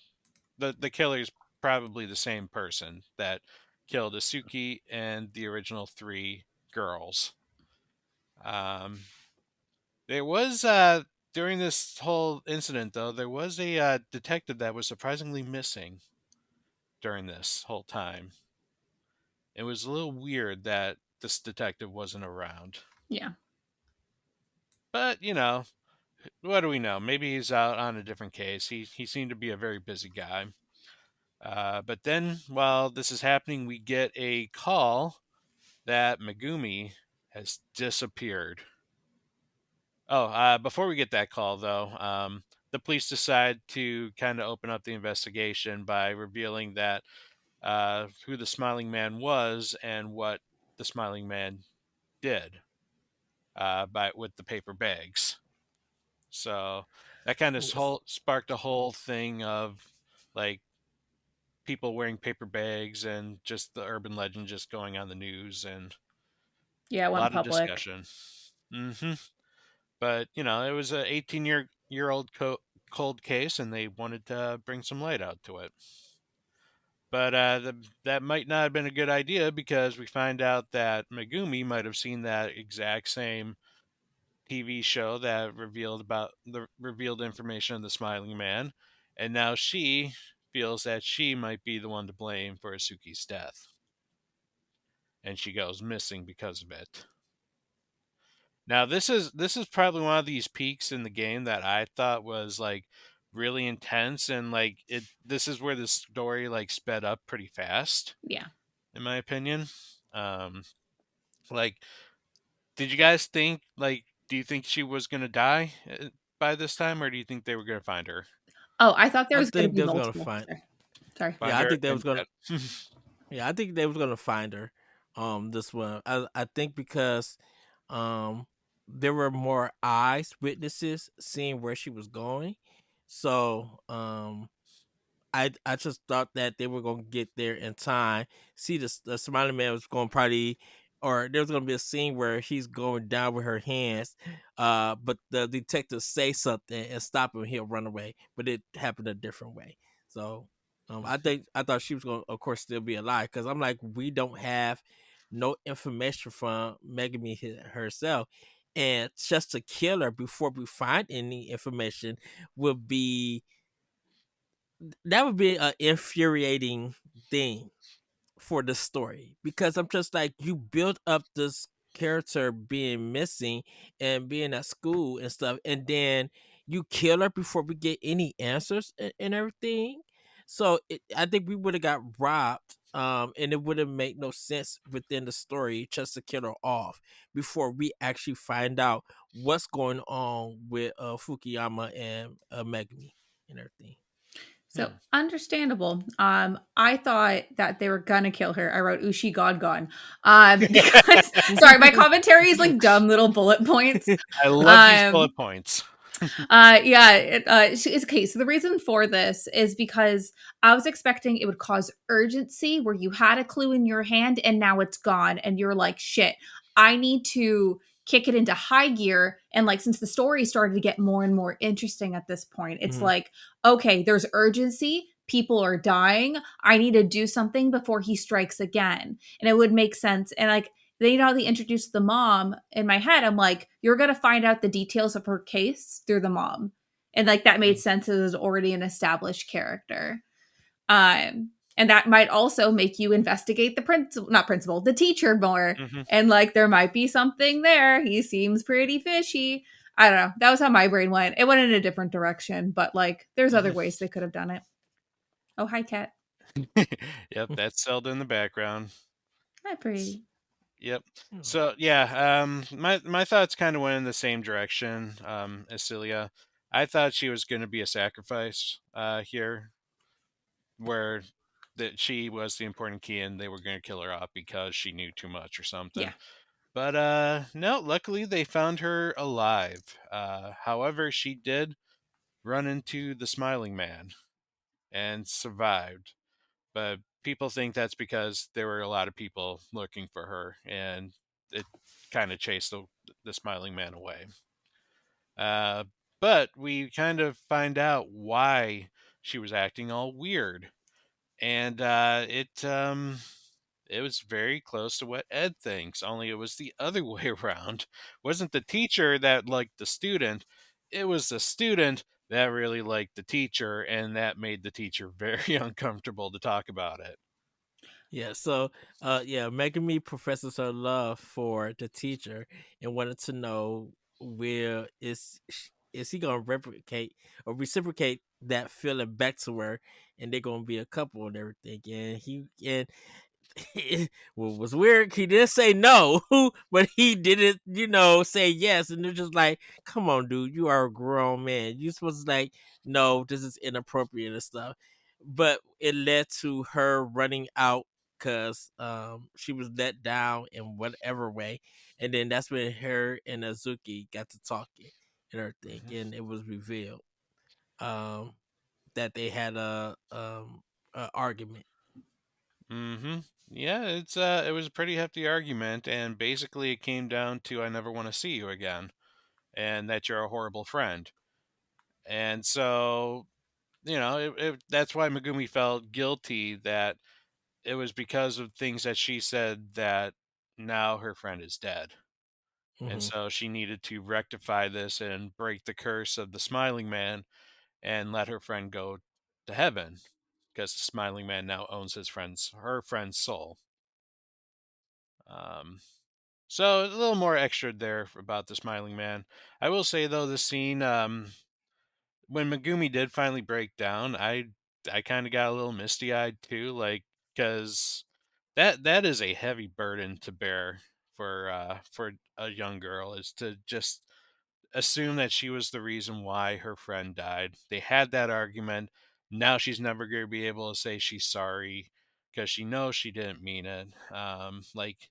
the killer's probably the same person that killed Asuki and the original three girls. Um, there was during this whole incident, though, there was a detective that was surprisingly missing during this whole time. It was a little weird that this detective wasn't around. yeah. But, what do we know? Maybe he's out on a different case. He seemed to be a very busy guy. But then, while this is happening, we get a call that Megumi has disappeared. Oh, before we get that call, though, the police decide to kind of open up the investigation by revealing that who the Smiling Man was and what the Smiling Man did by with the paper bags. So that kind of Yes. sparked a whole thing of like people wearing paper bags and just the urban legend just going on the news and Yeah, it a went lot of public. discussion. Hmm. But it was a 18-year old cold case, and they wanted to bring some light out to it. But that might not have been a good idea because we find out that Megumi might have seen that exact same TV show that revealed information of the Smiling Man, and now she feels that she might be the one to blame for Asuki's death, and she goes missing because of it. Now this is probably one of these peaks in the game that I thought was like really intense, and like this is where the story like sped up pretty fast Yeah. in my opinion. Um like, did you guys think, like, do you think she was going to die by this time, or do you think they were going to find her? Oh, I thought there I was gonna think be they was gonna multiple. find. Sorry. Yeah, Find I her think they was and gonna. dead. Yeah, I think they was gonna find her. This one. I think because um there were more eyes, witnesses seeing where she was going. So I just thought that they were gonna get there in time. See, the Smiling Man was going to probably, or there was gonna be a scene where he's going down with her hands, but the detective say something and stop him, he'll run away. But it happened a different way. So I thought she was gonna, of course, still be alive because I'm like, we don't have no information from Megami herself. And just to kill her before we find any information would be that would be an infuriating thing for the story because I'm just like, you build up this character being missing and being at school and stuff, and then you kill her before we get any answers and everything. So I think we would have got robbed, and it wouldn't make no sense within the story just to kill her off before we actually find out what's going on with Fukuyama and Megumi and everything. So understandable. I thought that they were gonna kill her. I wrote Ushi God gone. Because sorry, my commentary is like dumb little bullet points. I love these Um, bullet points. yeah, it's okay. So the reason for this is because I was expecting it would cause urgency where you had a clue in your hand and now it's gone, and you're like, shit, I need to kick it into high gear. And like, since the story started to get more and more interesting at this point, it's Mhm. like, okay, there's urgency. People are dying. I need to do something before he strikes again. And it would make sense. And like, Then you know how they introduced the mom. In my head, I'm like, you're gonna find out the details of her case through the mom, and like that made sense. It was already an established character. And that might also make you investigate the principal, not principal, the teacher more. Mm-hmm. And like there might be something there. He seems pretty fishy. I don't know. That was how my brain went. It went in a different direction, but like there's other Mm-hmm. ways they could have done it. Oh, hi, cat. Yep, that's Zelda in the background. Hi, pretty. Yep. So yeah, my thoughts kind of went in the same direction as Celia. I thought she was going to be a sacrifice here, where that she was the important key, and they were going to kill her off because she knew too much or Yeah. something. But no, luckily they found her alive. However, she did run into the Smiling Man and survived. But people think that's because there were a lot of people looking for her, and it kind of chased the Smiling Man away. Uh, but we kind of find out why she was acting all weird, and it was very close to what Ed thinks. Only it was the other way around. It wasn't the teacher that liked the student; it was the student that really liked the teacher, and that made the teacher very uncomfortable to talk about it. Yeah, so yeah, Megami professes her love for the teacher and wanted to know where is he gonna replicate or reciprocate that feeling back to her, and they're gonna be a couple and everything. And what was weird, he didn't say no, but he didn't, say yes. And they're just like, come on, dude, you are a grown man. You supposed to like, no, this is inappropriate and stuff. But it led to her running out because she was let down in whatever way. And then that's when her and Azuki got to talking and everything. And it was revealed um, that they had a argument. Mm-hmm. Yeah, it was a pretty hefty argument, and basically it came down to I never want to see you again, and that you're a horrible friend. And so, that's why Megumi felt guilty that it was because of things that she said that now her friend is dead. And Hmm. so she needed to rectify this and break the curse of the Smiling Man and let her friend go to heaven because the Smiling Man now owns her friend's soul. Um, so a little more extra there about the Smiling Man. I will say though, the scene when Megumi did finally break down, I kind of got a little misty eyed too, like because that is a heavy burden to bear for a young girl, is to just assume that she was the reason why her friend died. They had that argument. Now she's never going to be able to say she's sorry because she knows she didn't mean it. Like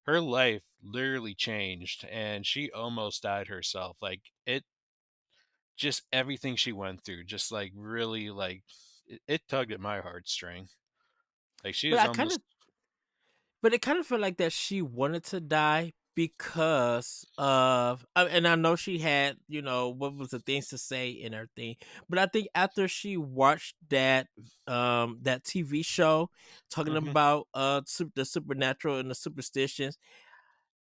her life literally changed, and she almost died herself. Like it, just everything she went through, just like really like it tugged at my heartstring. Like she But was I kind almost. of But it kind of felt like that she wanted to die because of, and I know she had, what was the things to say and everything. But I think after she watched that TV show talking Hmm. about the supernatural and the superstitions,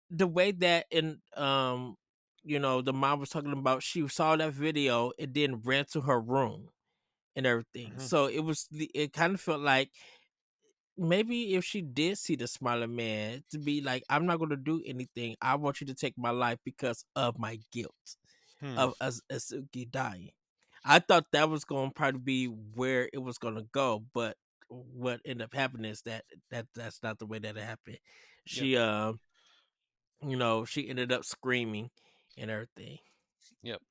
the way that the mom was talking about, she saw that video and then ran to her room and everything. Hmm. So it kind of felt like maybe if she did see the smiling man to be like, I'm not going to do anything, I want you to take my life because of my guilt Hmm. of Asuki dying. I thought that was going to probably be where it was going to go, but what ended up happening is that's not the way that it happened. Yep. She ended up screaming and everything. Yep.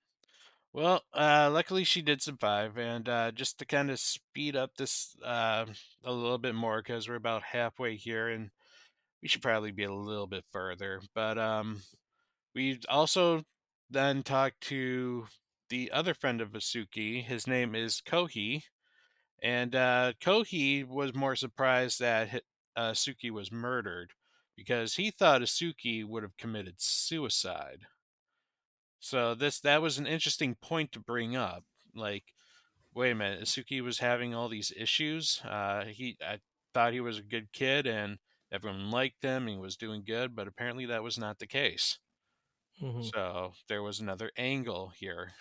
Well, luckily she did survive, and just to kind of speed up this a little bit more, because we're about halfway here, and we should probably be a little bit further. But we also then talked to the other friend of Asuki. His name is Kohi, and Kohi was more surprised that Asuki was murdered because he thought Asuki would have committed suicide. So that was an interesting point to bring up. Like, wait a minute, Isuki was having all these issues. I thought he was a good kid, and Everyone liked him, he was doing good, but apparently that was not the case. Mhm. So there was another angle here.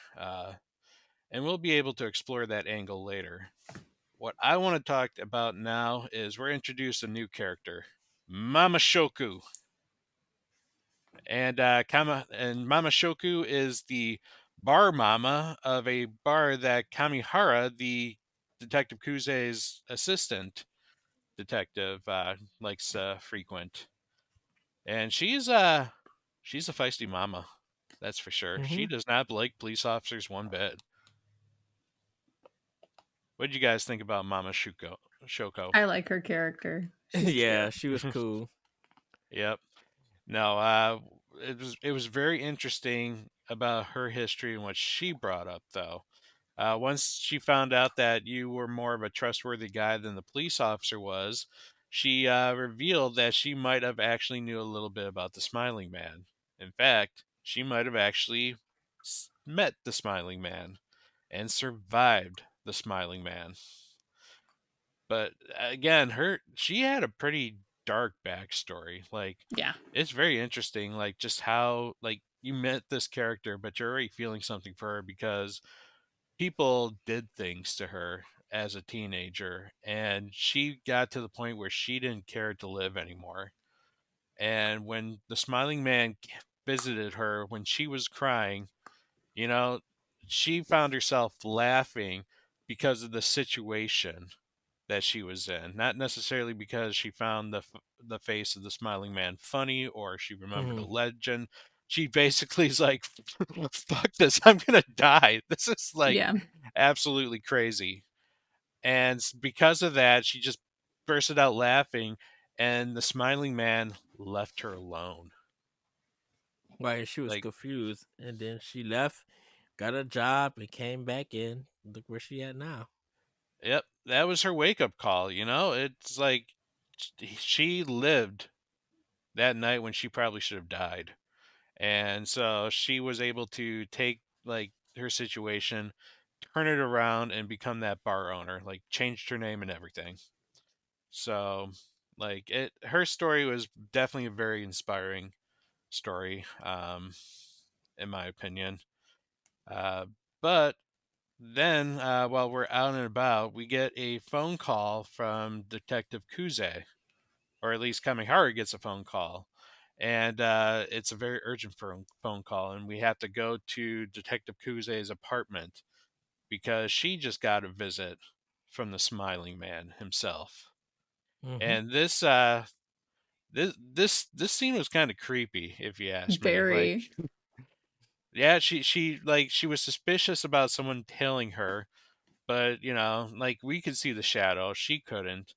And we'll be able to explore that angle later. What I want to talk about now is we're introduced a new character, Mama Shoku. And Mama Shoku is the bar mama of a bar that Kamihara, the Detective Kuze's assistant detective, likes frequent. And she's a feisty mama, that's for sure. She Mhm. does not like police officers one bit. What did you guys think about Mama Shoko? I like her character. She's cute. Yeah, she was cool. Yep. No, it was very interesting about her history and what she brought up, though. Once she found out that you were more of a trustworthy guy than the police officer was, she revealed that she might have actually knew a little bit about the Smiling Man. In fact, she might have actually met the Smiling Man and survived the Smiling Man. But again, she had a pretty dark backstory. Like, Yeah. it's very interesting, like just how like you met this character, but you're already feeling something for her because people did things to her as a teenager, and she got to the point where she didn't care to live anymore. And when the Smiling Man visited her when she was crying, you know, she found herself laughing because of the situation that she was in, not necessarily because she found the face of the Smiling Man funny or she remembered a Mhm. legend. She basically is like, "Fuck this! I'm gonna die. This is like Yeah. absolutely crazy." And because of that, she just bursted out laughing, and the Smiling Man left her alone. Right, she was Like, confused, and then she left, got a job, and came back in. Look where she at now. yep, that was her wake up call. It's like she lived that night when she probably should have died. And so she was able to take like her situation, turn it around, and become that bar owner. Like changed her name and everything. So her story was definitely a very inspiring story, in my opinion. Uh, but then while we're out and about, we get a phone call from Detective Kuze, or at least Kamihara gets a phone call. And it's a very urgent phone call, and we have to go to Detective Kuze's apartment because she just got a visit from the Smiling Man himself. Mhm. And this scene was kind of creepy, if you ask me. Like, Very. yeah, she was suspicious about someone tailing her, but like we could see the shadow, she couldn't.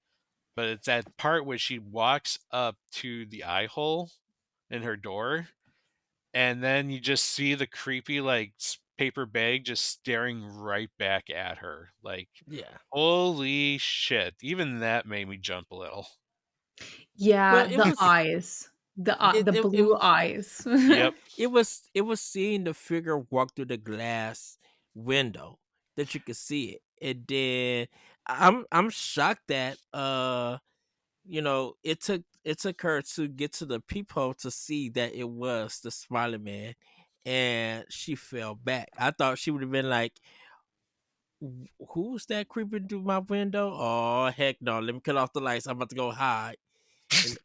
But it's that part where she walks up to the eye hole in her door, and then you just see the creepy like paper bag just staring right back at her. Like, Yeah. holy shit! Even that made me jump a little. Well, Yeah, it the was eyes. it The it, it blue was eyes. Yep. it was seeing the figure walk through the glass window that you could see it, and then I'm shocked that it took her to get to the peephole to see that it was the Smiling Man, and she fell back. I thought she would have been like, Who's that creeping through my window? Oh heck no! Let me cut off the lights. I'm about to go hide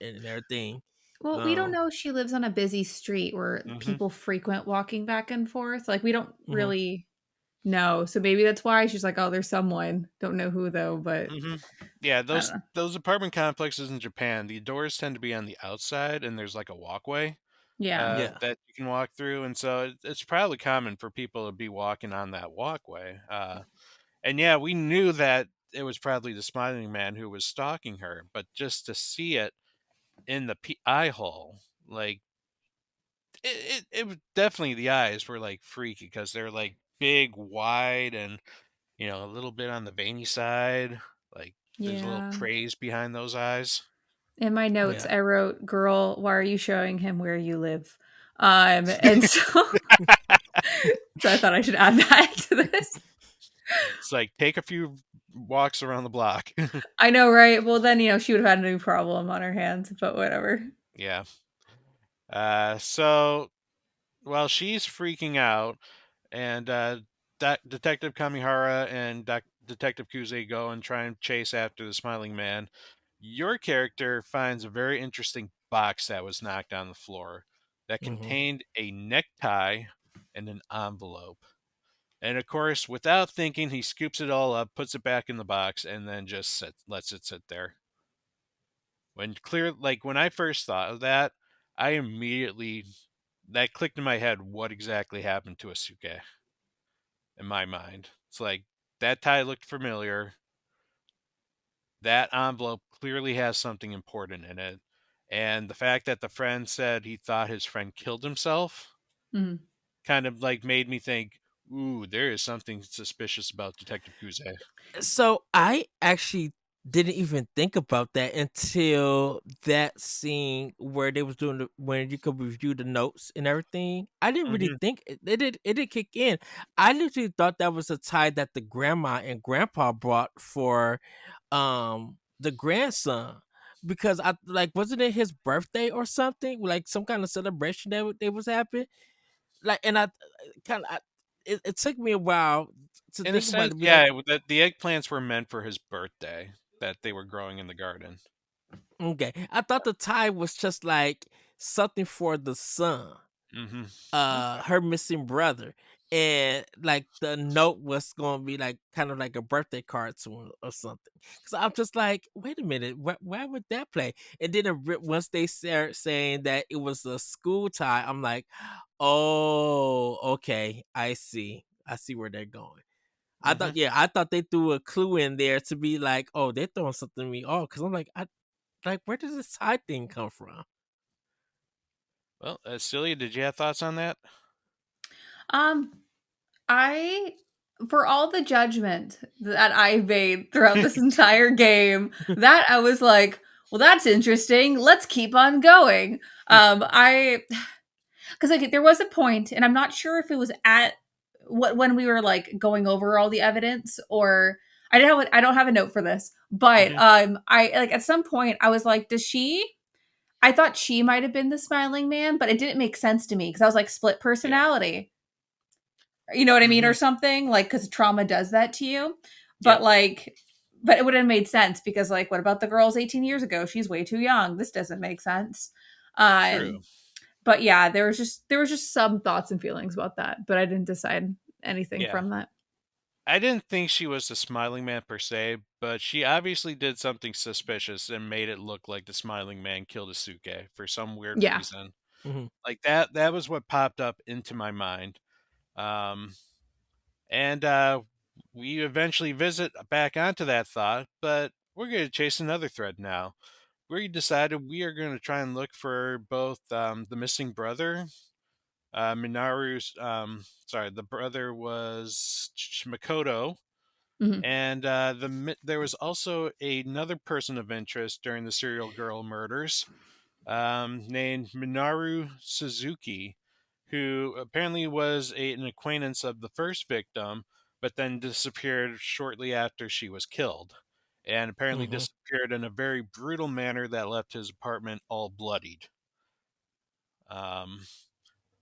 and everything." Well, we don't Um, know if she lives on a busy street where Hmm. people frequent walking back and forth. Like, we don't mhm. really know. So maybe that's why she's like, "Oh, there's someone." Don't know who though, but Hmm. Yeah, I don't those know. those apartment complexes in Japan, the doors tend to be on the outside, and there's like a walkway Yeah. Yeah. that you can walk through, and so it's probably common for people to be walking on that walkway. And yeah, we knew that it was probably the Smiling Man who was stalking her, but just to see it in the eye hole, like it was definitely, the eyes were like freaky because they're like big, wide, and a little bit on the veiny side. Like there's a little Yeah. craze behind those eyes. In my notes, Yeah. I wrote, "Girl, why are you showing him where you live?" And so so I thought I should add that to this. It's like take a few walks around the block. I know, right? Well, then, she would have had a new problem on her hands, but whatever. Yeah. So while she's freaking out, and Detective Kamihara and Detective Kuze go and try and chase after the smiling man, your character finds a very interesting box that was knocked on the floor that Mhm. contained a necktie and an envelope. And of course, without thinking, he scoops it all up, puts it back in the box, and then just lets it sit there. When I first thought of that, I immediately that clicked in my head what exactly happened to Asuke in my mind. It's like that tie looked familiar. That envelope clearly has something important in it. And the fact that the friend said he thought his friend killed himself Mhm. kind of like made me think, ooh, there is something suspicious about Detective Kuze. So I actually didn't even think about that until that scene where they was doing when you could review the notes and everything. I didn't really Hmm. think it did kick in. I literally thought that was a tie that the grandma and grandpa brought for the grandson, because I like, wasn't it his birthday or something, like some kind of celebration that they was having, like, and I kind of it took me a while to In a think about sense, it, be like, yeah, the eggplants were meant for his birthday that they were growing in the garden. okay. I thought the tie was just like something for the son, Hmm. her missing brother. And like the note was gonna be like kind of like a birthday card to him or something. So I'm just like, wait a minute, why would that play? And then once they start saying that it was a school tie, I'm like, oh, okay, I see where they're going. Hmm. I thought they threw a clue in there to be like, oh, they're throwing something me off, because I'm like, where does this side thing come from? Well, Celia, did you have thoughts on that? Um, I for all the judgment that I made throughout this entire game, that I was like, well, that's interesting. Let's keep on going. I because like there was a point, and I'm not sure if it was at what when we were like going over all the evidence, or I don't have a note for this, but Hmm. I like at some point I was like, does she? I thought she might have been the smiling man, but it didn't make sense to me because I was like split Yeah. personality. You know what I mean, Hmm. or something, like, because trauma does that to you. But Yep. like, but it would have made sense because like, what about the girls 18 years ago? She's way too young. This doesn't make sense. True. Um, but yeah, there was just some thoughts and feelings about that, but I didn't decide anything Yeah. from that. I didn't think she was the smiling man per se, but she obviously did something suspicious and made it look like the smiling man killed Asuke for some weird Yeah. reason. Hmm. Like that was what popped up into my mind. Um and we eventually visit back onto that thought, but we're going to chase another thread now. We decided we are going to try and look for both the missing brother, Minaru's. Sorry, the brother was Makoto, Hmm. and there was also another person of interest during the serial girl murders, named Minaru Suzuki, who apparently was an acquaintance of the first victim, but then disappeared shortly after she was killed, and apparently Hmm. disappeared in a very brutal manner that left his apartment all bloodied. Um,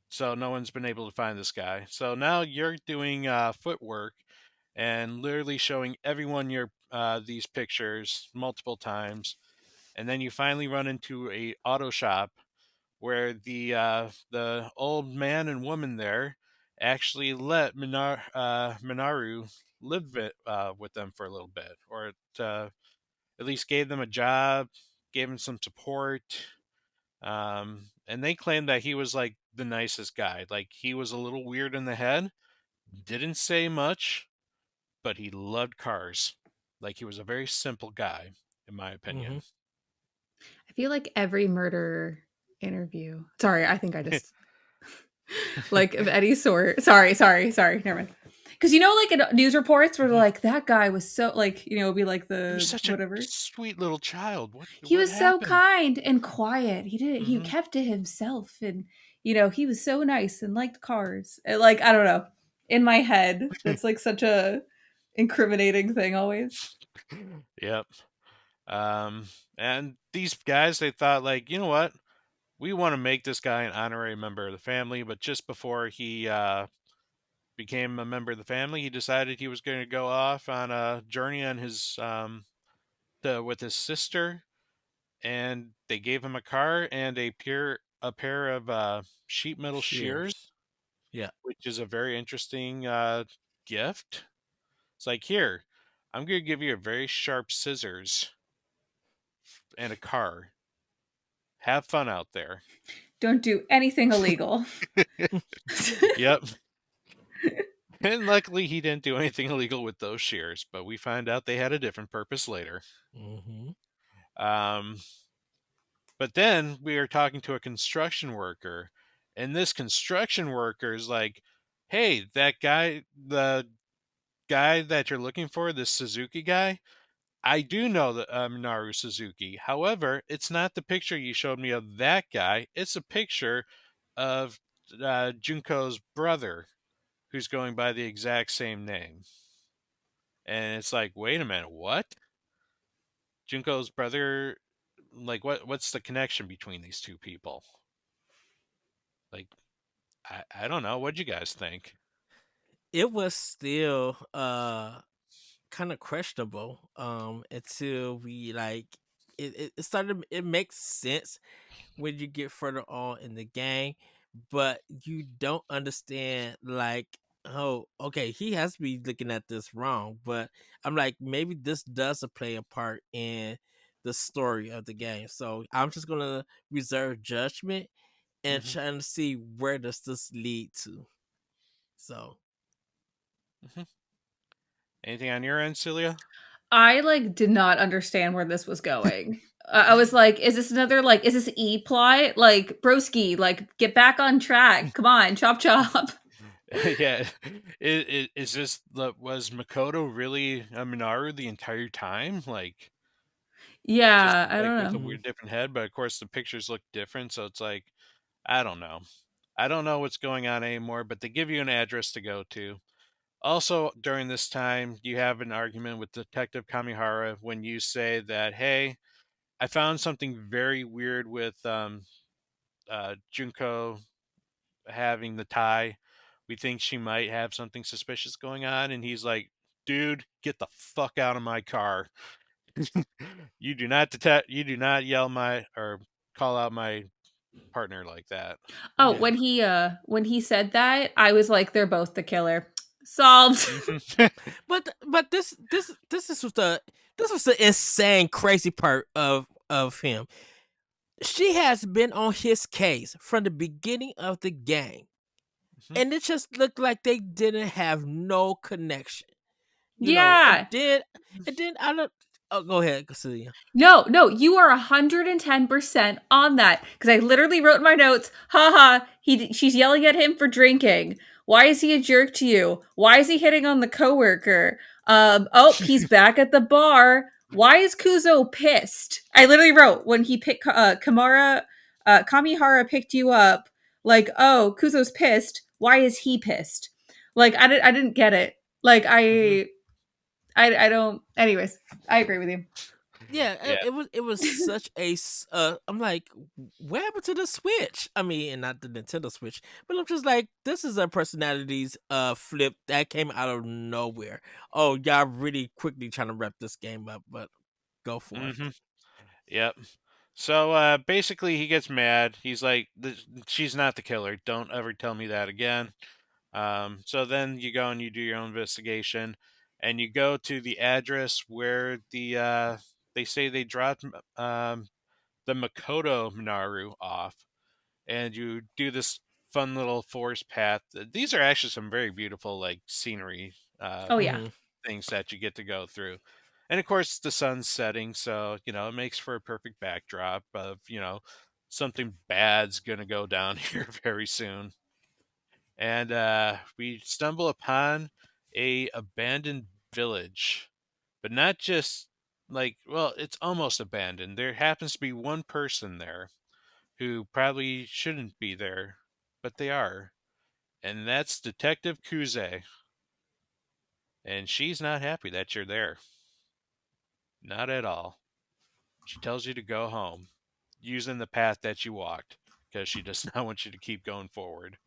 so no one's been able to find this guy. So now you're doing footwork and literally showing everyone your these pictures multiple times, and then you finally run into a auto shop where the old man and woman there actually let Minaru live with them for a little bit, or at least gave them a job, gave them some support. And they claimed that he was like the nicest guy. Like he was a little weird in the head, didn't say much, but he loved cars. Like he was a very simple guy, in my Hmm. opinion. I feel like every murder interview. Sorry, I think I just like of any sort. Sorry. Never mind. Because like in news reports where they're Mhm. like that guy was so like it'd be like He was the such a whatever. sweet little child. What He what was so happened? kind and quiet. He Hmm. kept to himself, and he was so nice and liked cars. And, like, I don't know. In my head, that's like such a incriminating thing always. Yep. Um, and these guys, they thought, like, you know what? We want to make this guy an honorary member of the family, but just before he became a member of the family, he decided he was going to go off on a journey on his with his sister, and they gave him a car and a pair of sheet metal shears, Cheers. Yeah. which is a very interesting gift. It's like, here, I'm going to give you a very sharp scissors and a car. Have fun out there. Don't do anything illegal. Yep. And luckily, he didn't do anything illegal with those shears, but we find out they had a different purpose later. Mm-hmm. Um, but then we are talking to a construction worker, and this construction worker is like, hey, that guy, the guy that you're looking for, this Suzuki guy, I do know that Naru Suzuki. However, it's not the picture you showed me of that guy. It's a picture of Junko's brother, who's going by the exact same name. And it's like, wait a minute, what? Junko's brother? Like, what's the connection between these two people? Like, I don't know. What'd you guys think? It was still kind of questionable until we like it started it makes sense when you get further on in the game, but you don't understand like, oh, okay, he has to be looking at this wrong. But I'm like, maybe this does play a part in the story of the game. So I'm just gonna reserve judgment and Hmm. trying to see where does this lead to. So Hmm. Anything on your end, Celia? I like did not understand where this was going. I was like, is this another like is this E plot? Like broski, like get back on track. Come on, chop chop. Yeah. Is this was Makoto really a Minaru the entire time? Like, just Yeah, I like don't with know. a mhm. weird different head, but of course the pictures look different, so it's like, I don't know. I don't know what's going on anymore, but they give you an address to go to. Also, during this time, you have an argument with Detective Kamihara when you say that, hey, I found something very weird with Junko having the tie. We think she might have something suspicious going on. And he's like, dude, get the fuck out of my car. You do not yell my, or call out my partner like that. Oh, Yeah. when he said that, I was like, they're both the killer. Solved. Hmm. But this was the insane crazy part of him. She has been on his case from the beginning of the game, and it just looked like they didn't have no connection, you know. Yeah. And then I don't. Oh, go ahead, Celia. No, no, you are 110% on that. Because I literally wrote in my notes, haha, she's yelling at him for drinking. Why is he a jerk to you? Why is he hitting on the coworker? Oh, he's back at the bar. Why is Kuzo pissed? I literally wrote when he picked Kamihara picked you up, like, oh, Kuzo's pissed. Why is he pissed? Like, I didn't get it. Like, Hmm. I don't. Anyways, I agree with you. Yeah, Yeah. it was such a. I'm like, what happened to the Switch? I mean, and not the Nintendo Switch, but I'm just like, this is a personalities flip that came out of nowhere. Oh, y'all really quickly trying to wrap this game up, but go for it. Hmm. Yep. So basically, he gets mad. He's like, she's not the killer. Don't ever tell me that again. So then you go and you do your own investigation, and you go to the address where they say they dropped the Makoto Minaru off, and you do this fun little forest path. These are actually some very beautiful like scenery Oh yeah. Hmm. things that you get to go through. And of course, the sun's setting, so it makes for a perfect backdrop of something bad's gonna go down here very soon. And we stumble upon a abandoned village, but not just like, well, it's almost abandoned. There happens to be one person there who probably shouldn't be there, but they are, and that's Detective Kuze. And she's not happy that you're there. Not at all. She tells you to go home using the path that you walked because she does not want you to keep going forward.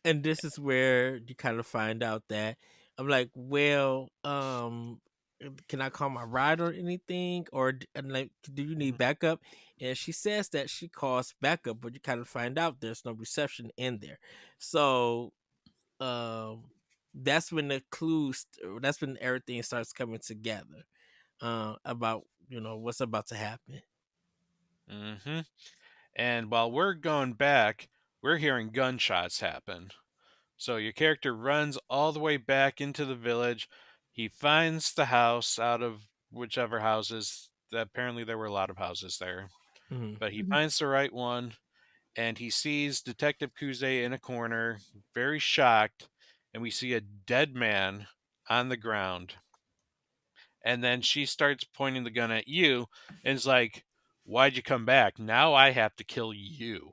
And this is where you kind of find out that I'm like, well, can I call my ride or anything, or and like, do you need Mhm. backup? And she says that she calls backup, but you kind of find out there's no reception in there. So, um, that's when the clues, that's when everything starts coming together, about what's about to happen. Mm-hmm. And while we're going back, we're hearing gunshots happen. So your character runs all the way back into the village. He finds the house out of whichever houses. Apparently, there were a lot of houses there. Mhm. But he Mhm. finds the right one, and he sees Detective Kuze in a corner, very shocked. And we see a dead man on the ground. And then she starts pointing the gun at you and is like, "Why'd you come back? Now I have to kill you."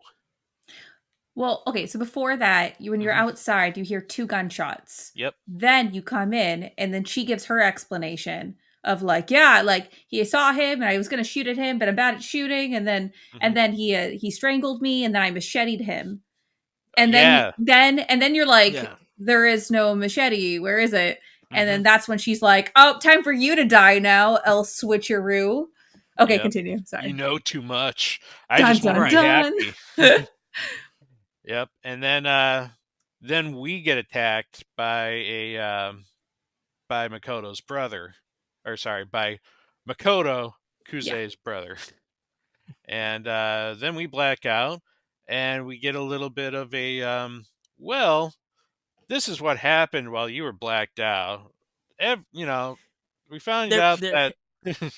Well, okay, so before that, when you're Hmm. outside, you hear two gunshots. Yep. Then you come in, and then she gives her explanation of like, yeah, like he saw him, and I was gonna shoot at him, but I'm bad at shooting, and then Hmm. he strangled me, and then I macheted him, and Yeah. then you're like, Yeah. there is no machete, where is it? And Hmm. then that's when she's like, oh, time for you to die now, else switcheroo. Okay, Yep. continue. You Sorry. know too much. I Dun just want to dun be Right. dun. happy. Yep. And then we get attacked by by Makoto's brother, or sorry, by Makoto Yeah. Kuze's brother. And then we black out, and we get a little bit of a well, this is what happened while you were blacked out. We found They're out they're that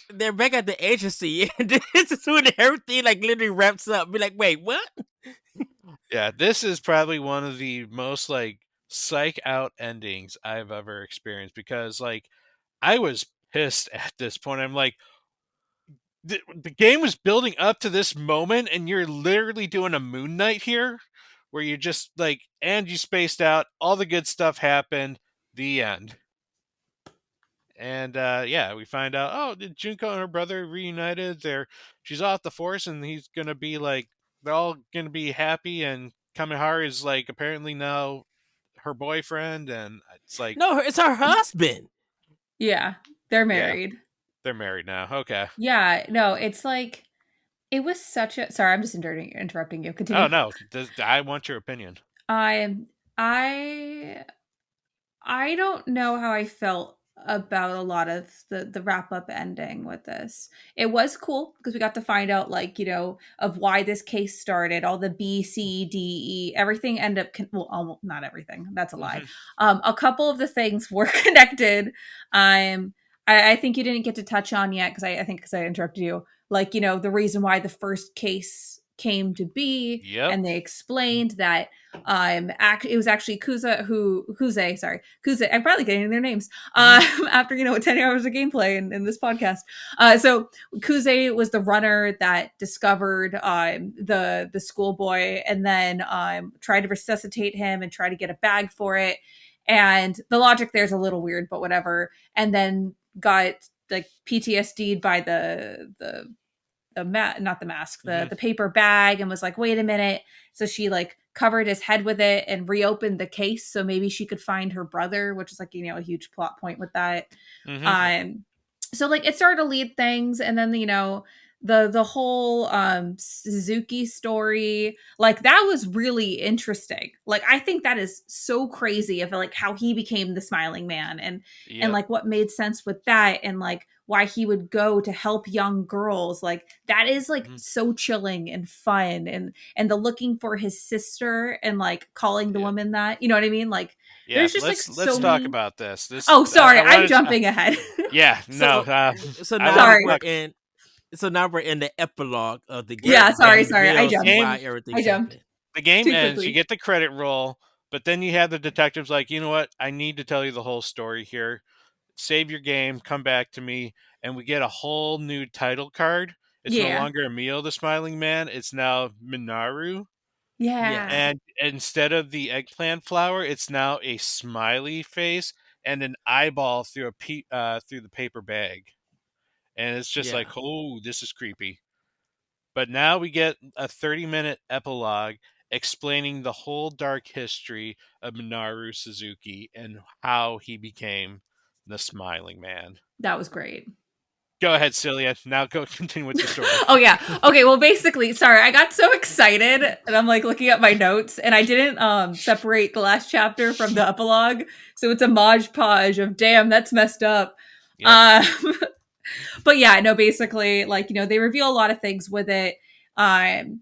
they're back at the agency, and this is when everything like literally wraps up. Be like, wait, what? yeah, this is probably one of the most like psych out endings I've ever experienced because like I was pissed at this point. I'm like, the game was building up to this moment, and you're literally doing a Moon Knight here, where you just like, and you spaced out. All the good stuff happened. The end. And yeah, we find out. Oh, did Junko and her brother reunited? She's off the force, and he's gonna be like, they're all gonna be happy. And Kamihara is like apparently now her boyfriend, and it's like, No, it's her husband. Yeah. They're yeah, married. they're married now. Okay. Yeah, no, it's like it was such a sorry, I'm just interrupting you. Oh Continue. no, I want your opinion. I I I don't know how I felt about a lot of the wrap up ending with this. It was cool because we got to find out like, of why this case started, all the B, C, D, E, everything ended up well, almost not everything. That's a lie. Hmm. A couple of the things were connected. Um I think you didn't get to touch on yet because I think because I interrupted you. Like, the reason why the first case came to be, Yep. and they explained that it was actually Kuze. I'm probably getting their names Hmm. after 10 hours of gameplay in this podcast. So Kuze was the runner that discovered the schoolboy, and then tried to resuscitate him and try to get a bag for it. And the logic there is a little weird, but whatever. And then got like PTSD'd by not the mask, Hmm. the paper bag, and was like, wait a minute. So she like covered his head with it and reopened the case so maybe she could find her brother, which is like, a huge plot point with that. Hmm. Um so like it started to lead things, and then the whole Suzuki story, like that was really interesting. Like I think that is so crazy of like how he became the smiling man, and Yep. like what made sense with that, and like why he would go to help young girls. Like that is like Hmm. so chilling and fun, and the looking for his sister and like calling the Yep. woman that, you know what I mean? Like Yeah. there's just like Let's so talk many. about this. This Oh, sorry, I I'm wanted. jumping ahead. Yeah. No. So so I now want to Sorry. we're talk. in so now we're in the epilogue of the Where Yeah, game that sorry, the sorry. I the reveals jumped. why game I everything's jumped happening. the game too ends. You quickly. get the credit roll, but then you have the detectives like, you know what? I need to tell you the whole story here. Save your game. Come back to me, and we get a whole new title card. It's no Yeah. longer Emil the Smiling Man. It's now Minaru. Yeah. Yes. And instead of the eggplant flower, it's now a smiley face, and an eyeball through through the paper bag, and it's just like, Yeah. oh, this is creepy. But now we get a 30-minute epilogue explaining the whole dark history of Minoru Suzuki and how he became the Smiling Man. That was great. Go ahead, Celia. Now go continue with your story. Oh yeah. Okay, well basically, sorry, I got so excited and I'm like looking at my notes and I didn't separate the last chapter from the epilogue. So it's a modge podge of damn, that's messed up. Yep. Um but yeah, no, basically, like, they reveal a lot of things with it. Um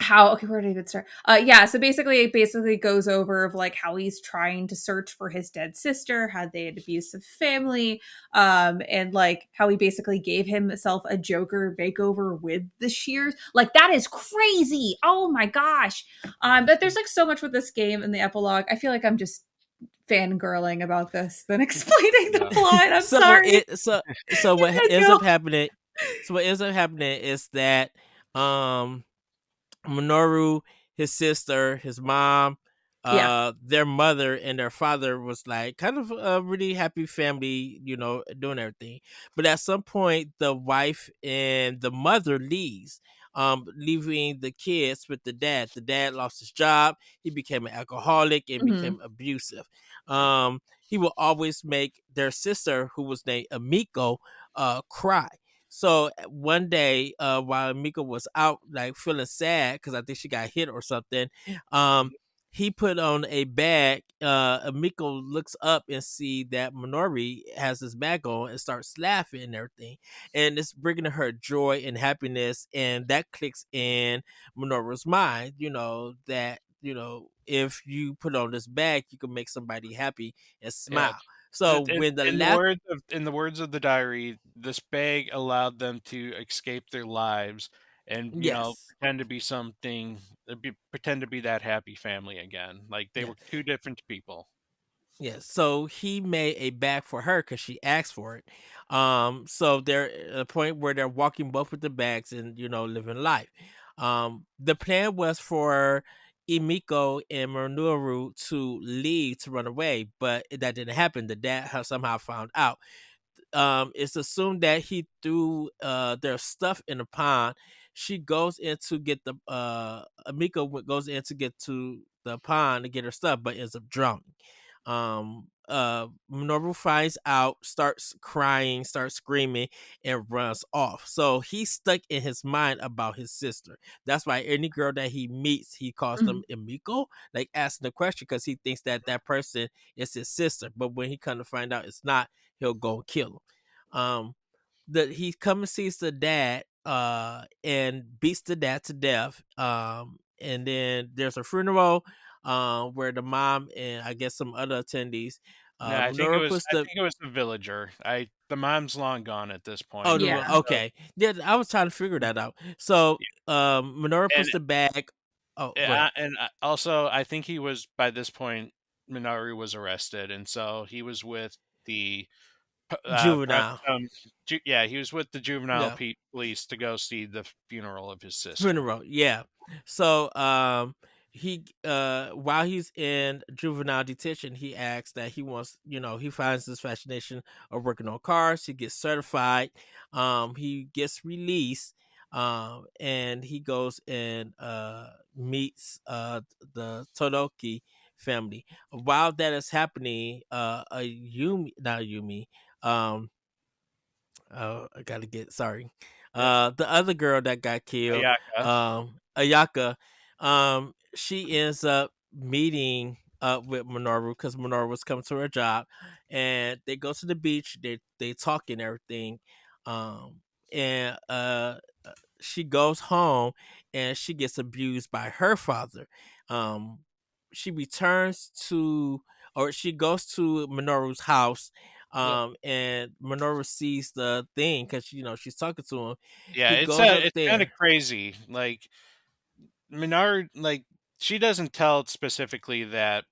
how okay, where did I even start? Yeah, so basically it basically goes over of like how he's trying to search for his dead sister, had they an abusive family, and like how he basically gave himself a Joker makeover with the shears. Like that is crazy. Oh my gosh. But there's like so much with this game in the epilogue. I feel like I'm just fangirling about this than explaining the Yeah. plot. I'm So what sorry. it so what You ends go. up happening is that Minoru, his sister, his mom, Yeah. their mother and their father was like kind of a really happy family, doing everything. But at some point, the wife and the mother leaves, leaving the kids with the dad. The dad lost his job. He became an alcoholic and Hmm. became abusive. He will always make their sister, who was named Amiko, cry. So one day, while Miko was out, like feeling sad because I think she got hit or something, um, he put on a bag. Miko looks up and see that Minori has his bag on and starts laughing and everything, and it's bringing her joy and happiness, and that clicks in Minori's mind. That if you put on this bag, you can make somebody happy and Yeah. smile. So when the In the words of the diary, this bag allowed them to escape their lives and yes. pretend to be something, pretend to be that happy family again. Like they Yeah. were two different people. Yes, so he made a bag for her because she asked for it. So they're at a point where they're walking both with the bags and living life. The plan was for Emiko and Minoru to leave to run away, but that didn't happen. The dad somehow found out. It's assumed that he threw their stuff in the pond. She goes in to get the Amiko goes in to get to the pond to get her stuff, but ends up drowning. Minoru finds out, starts crying, starts screaming, and runs off. So he's stuck in his mind about his sister. That's why any girl that he meets, he calls them Mhm. Emiko, like asking the question because he thinks that that person is his sister. But when he come to find out it's not, he'll go and kill him. He comes and sees the dad and beats the dad to death. And then there's a funeral where the mom and I guess some other attendees No, Minoru puts I the think it was the villager. I The mom's long gone at this oh point. Yeah. So, okay. Yeah, I was trying to figure that out. So Minoru and puts the bag. Oh, go ahead. also I think he was by this point Minari was arrested, and so he was with the Juvenile. yeah, he was with the juvenile Yeah. police to go see the funeral of his sister. Funeral, yeah. So he while he's in juvenile detention, he asks that he wants, he finds this fascination of working on cars. He gets certified. He gets released. And he goes and meets the Todoki family. While that is happening, a Yumi, not Yumi, um oh, I gotta get sorry. Yep. The other girl that got killed, Ayaka. Ayaka, she ends up meeting up with Minoru because Minoru was coming to her job, and they go to the beach. They talk and everything, and she goes home and she gets abused by her father. Um, she returns to, or she goes to Minoru's house, Yep. and Minoru sees the thing because she's talking to him. Yeah, He goes up it's kind of there. crazy. Like Minari, like she doesn't tell specifically that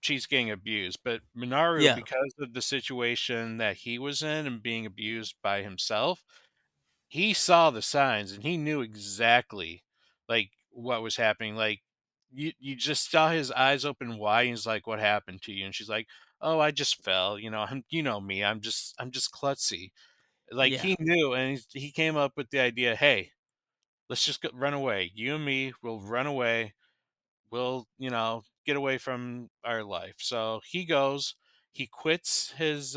she's getting abused, but Minaru, Yeah, because of the situation that he was in and being abused by himself, he saw the signs and he knew exactly like what was happening. Like you just saw his eyes open wide and he's like, "What happened to you?" And she's like, "Oh, I just fell. You know me. I'm just klutzy." Like Yeah, he knew, and he came up with the idea. Hey, let's just run away. You and me will run away. We'll get away from our life. So he goes. He quits his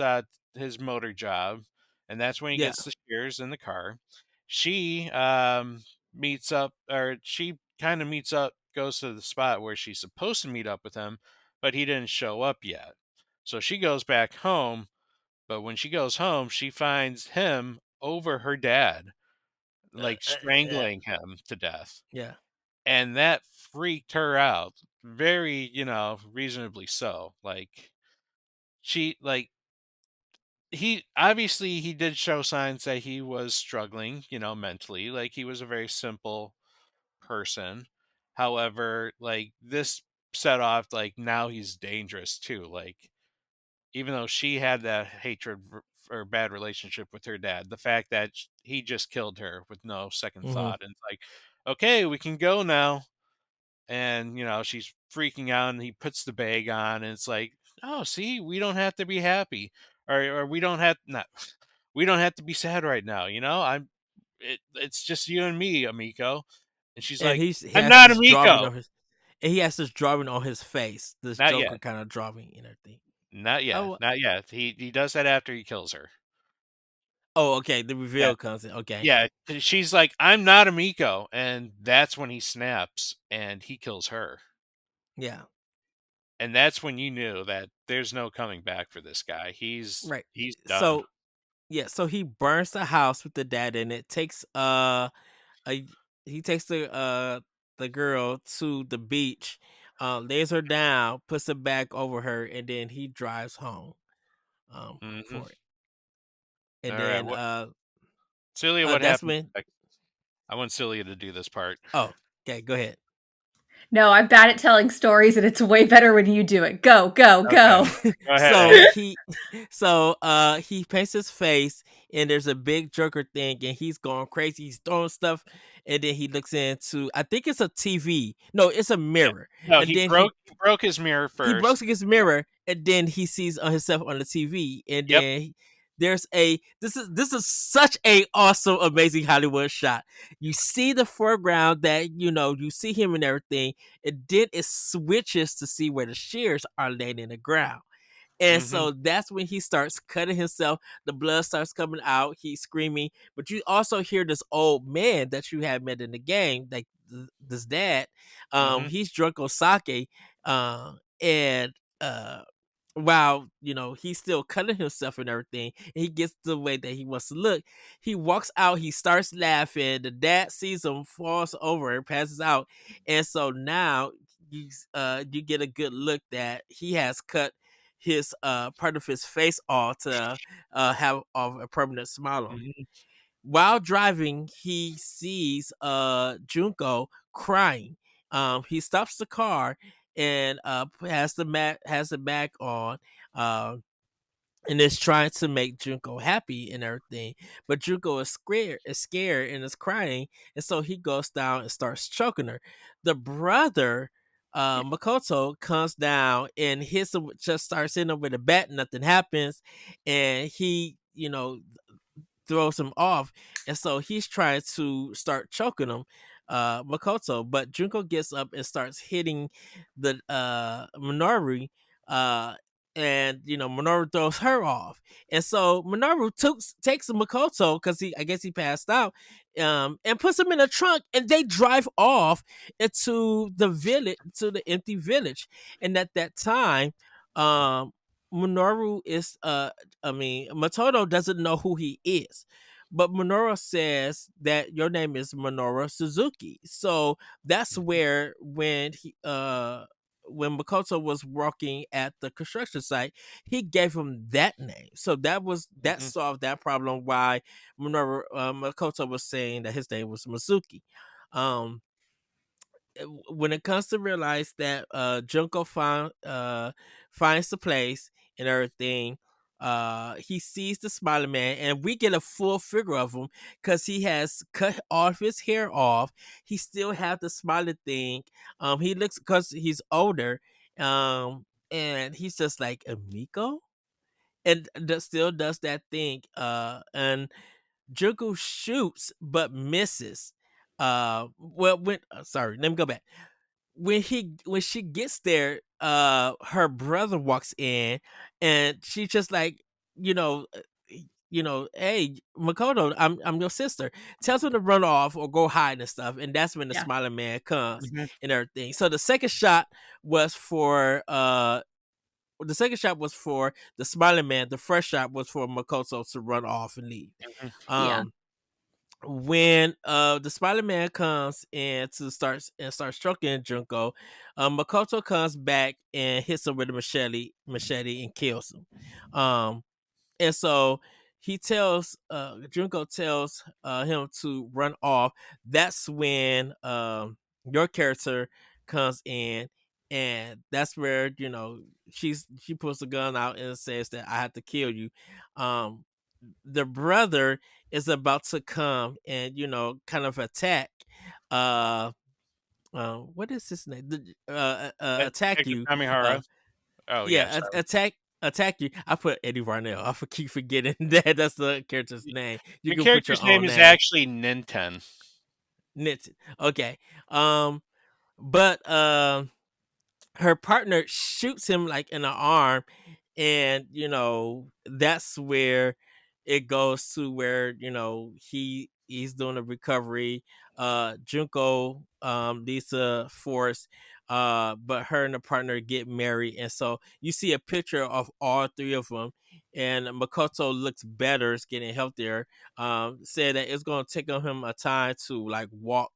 motor job, and that's when he yeah. gets the shears in the car. She meets up, or she kind of meets up, goes to the spot where she's supposed to meet up with him, but he didn't show up yet. So she goes back home, but when she goes home, she finds him over her dad, Uh, like uh, uh, strangling him to death. yeah. And that freaked her out. Very, reasonably so. Like she like he obviously he did show signs that he was struggling, mentally. Like he was a very simple person. However, like this set off like now he's dangerous too. Like even though she had that hatred or bad relationship with her dad, the fact that he just killed her with no second Hmm. thought, and it's like, okay, we can go now. And she's freaking out, and he puts the bag on, and it's like, oh, see, we don't have to be happy, or we don't have not we don't have to be sad right now. It's just you and me, amico. And she's And like, he I'm has not this drawing amico. on his, and he has this drawing on his face, this Not Joker yet. kind of drawing and everything. Not yet. Oh, Not yet. He does that after he kills her. oh, okay. The Yeah. reveal comes in. Okay, Yeah, she's like, I'm not amico, and that's when he snaps and he kills her. yeah, And that's when you knew that there's no coming back for this guy. right. He's done. So yeah, so he burns the house with the dad in it. Takes a he takes the girl to the beach, lays her down, puts it back over her, and then he drives home Mhm. for it. And All right. then What Celia, what that's happens when next? I want Celia to do this part. oh, okay, go ahead. No, I'm bad at telling stories, and it's way better when you do it. Go, go, Okay. go. Go so ahead. he he paints his face and there's a big Joker thing and he's going crazy. He's throwing stuff and then he looks into, I think it's a TV. No, it's a Yeah. mirror. No, And then he he broke his mirror he first. breaks his mirror and then he sees himself on the TV and Yep. then there's a this is such a awesome amazing Hollywood shot. You see the foreground that you see him and everything and then it switches to see where the shears are laying in the ground. And Mhm. so that's when he starts cutting himself. The blood starts coming out. He's screaming. But you also hear this old man that you had met in the game, like this dad. Mhm. He's drunk on sake. And while he's still cutting himself and everything, and he gets the way that he wants to look. He walks out. He starts laughing. The dad sees him, falls over, and passes out. And so now you get a good look that he has cut his part of his face off to have a permanent smile on it. Mhm. While driving, he sees Junko crying. He stops the car and has the bag on. Um and is trying to make Junko happy and everything. But Junko is scared and is crying, and so he goes down and starts choking her. The brother, Makoto, comes down and hits him, just starts hitting him with a bat. Nothing happens, and he, throws him off, and so he's trying to start choking him, Makoto. But Junko gets up and starts hitting the Minoru, uh, and Minoru throws her off, and so Minoru takes Makoto because I guess he passed out, and puts him in a trunk, and they drive off into the village, to the empty village, and at that time, Minoru is Matoto doesn't know who he is. But Minoru says that your name is Minoru Suzuki. So that's Mhm. where when Makoto was working at the construction site, he gave him that name. So that Mhm. solved that problem why Makoto was saying that his name was Mizuki. Um when it comes to realize that Junko finds the place and everything, he sees the Smiling Man, and we get a full figure of him because he has cut all of his hair off. He still has the smiling thing. He looks, because he's older. and he's just like, Emiko, and still does that thing. And Junko shoots but misses. Well, when sorry, let me go back. When she gets there, her brother walks in, and she's just like, you know, uh, hey, Makoto, I'm your sister. Tells him to run off or go hide and stuff, and that's when the Yeah. smiling man comes Mhm. and everything. So was for the second shot was for the smiling man. The first shot was for Makoto to run off and leave. Mhm. Yeah. Um, when the Spider Man comes in to start stroking Junko, Makoto comes back and hits him with a machete and kills him. And so Junko tells him to run off. That's when your character comes in, and that's where she pulls the gun out and says that I have to kill you. Um, the brother is about to come and kind of attack. Uh, what is his name? Attack Detective you. Uh, Kamihara. Oh yeah, yeah, sorry. attack you. I put Eddie Varnell. I keep forgetting that that's the character's name. You The can put your character's name own is name. actually Ninten. Knit. Okay. Um, but her partner shoots him like in the arm, and that's where it goes to where he's doing a recovery. Junko leads a force, but her and the partner get married, and so you see a picture of all three of them, and Makoto looks better, is getting healthier. Said that it's going to take him a time to like walk,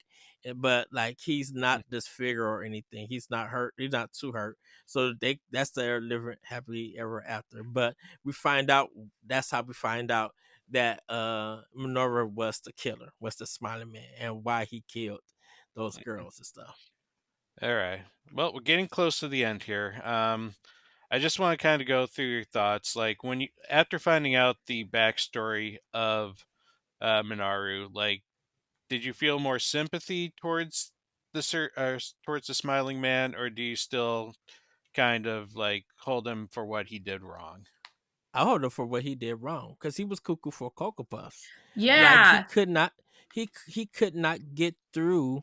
but like he's not disfigured or anything. He's not hurt. He's not too hurt. So that's their living happily ever after. But we find out that's how we find out that Minoru was the killer, was the smiling man, and why he killed those girls and stuff. All right. Well, we're getting close to the end here. I just want to kind of go through your thoughts. Like when you, after finding out the backstory of Minaru, like, did you feel more sympathy towards towards the smiling man, or do you still kind of like hold him for what he did wrong? I hold him for what he did wrong because he was cuckoo for Cocoa Puffs. Like Yeah. he could not get through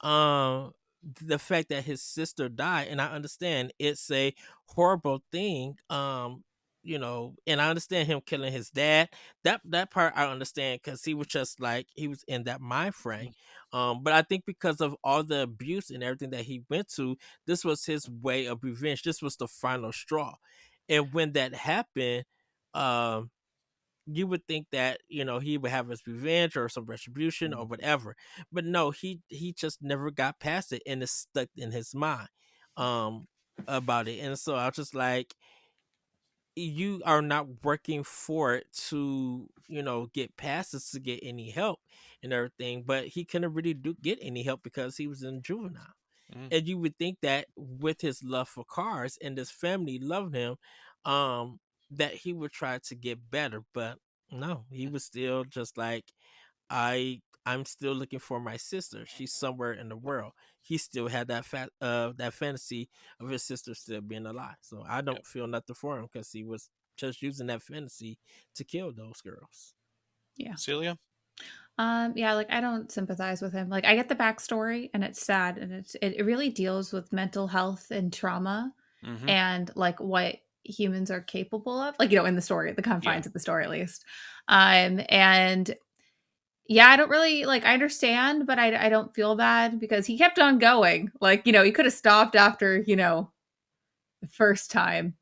um the fact that his sister died, and I understand it's a horrible thing. And I understand him killing his dad. That part I understand because he was just like he was in that mind frame. But I think because of all the abuse and everything that he went to, this was his way of revenge. This was the final straw. And when that happened, um you would think that he would have his revenge or some retribution or Mm. whatever, but no, he just never got past it, and it's stuck in his mind um about it. And so I was just like, you are not working for it to get past this to get any help and everything, but he couldn't really get any help because he was in juvenile. Mm. And you would think that with his love for cars and his family loved him, um, that he would try to get better. But no, he was still just like, I'm still looking for my sister. She's somewhere in the world. He still had that fantasy of his sister still being alive. So I Yep. don't feel nothing for him because he was just using that fantasy to kill those girls. Yeah. Celia? Yeah, like I don't sympathize with him. Like I get the backstory and it's sad and it really deals with mental health and trauma Mm-hmm. and like what humans are capable of. Like, in the story, the Yeah. confines of the story at least. And yeah, I don't really like I understand, but I don't feel bad because he kept on going. Like, he could have stopped after, the first time.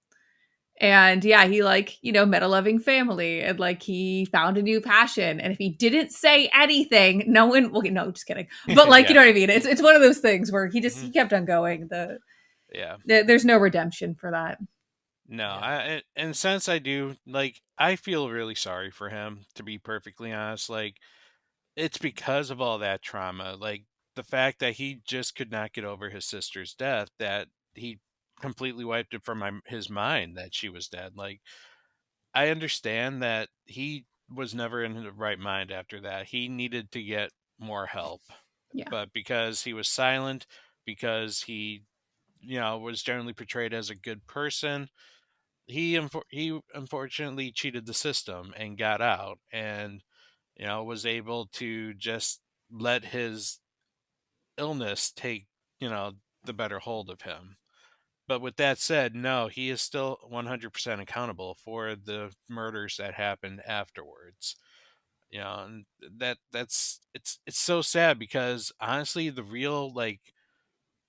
And yeah, he like, met a loving family and like he found a new passion. And if he didn't say anything, no one well, no, just kidding. But like, you Yeah. know what I mean? It's one of those things where Hmm. he kept on going. Yeah. There's no redemption for that. No, Yeah. and since I do, like, I feel really sorry for him, to be perfectly honest. Like, it's because of all that trauma, like the fact that he just could not get over his sister's death, that he completely wiped it from his mind that she was dead. Like, I understand that he was never in the right mind after that. He needed to get more help, Yeah. but because he was silent, because he was generally portrayed as a good person. He unfortunately cheated the system and got out, and was able to just let his illness take the better hold of him. But with that said, no, he is still 100% accountable for the murders that happened afterwards. And it's so sad because honestly, the real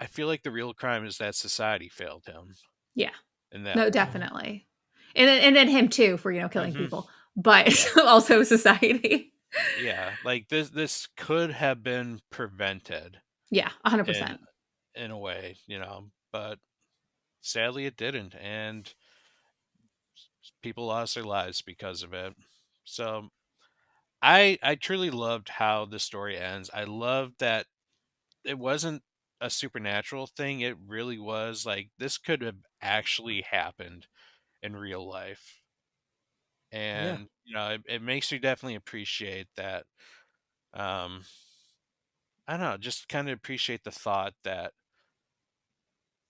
I feel like the real crime is that society failed him Yeah. in that No, way. definitely. And then him too for, killing Hmm. people, but Yeah, also society. yeah. Like this could have been prevented Yeah, in 100%. a way, but sadly it didn't, and people lost their lives because of it. So I truly loved how the story ends. I loved that it wasn't a supernatural thing. It really was like this could have actually happened in real life. Yeah. And it makes you definitely appreciate that. um I don't know, just kind of appreciate the thought that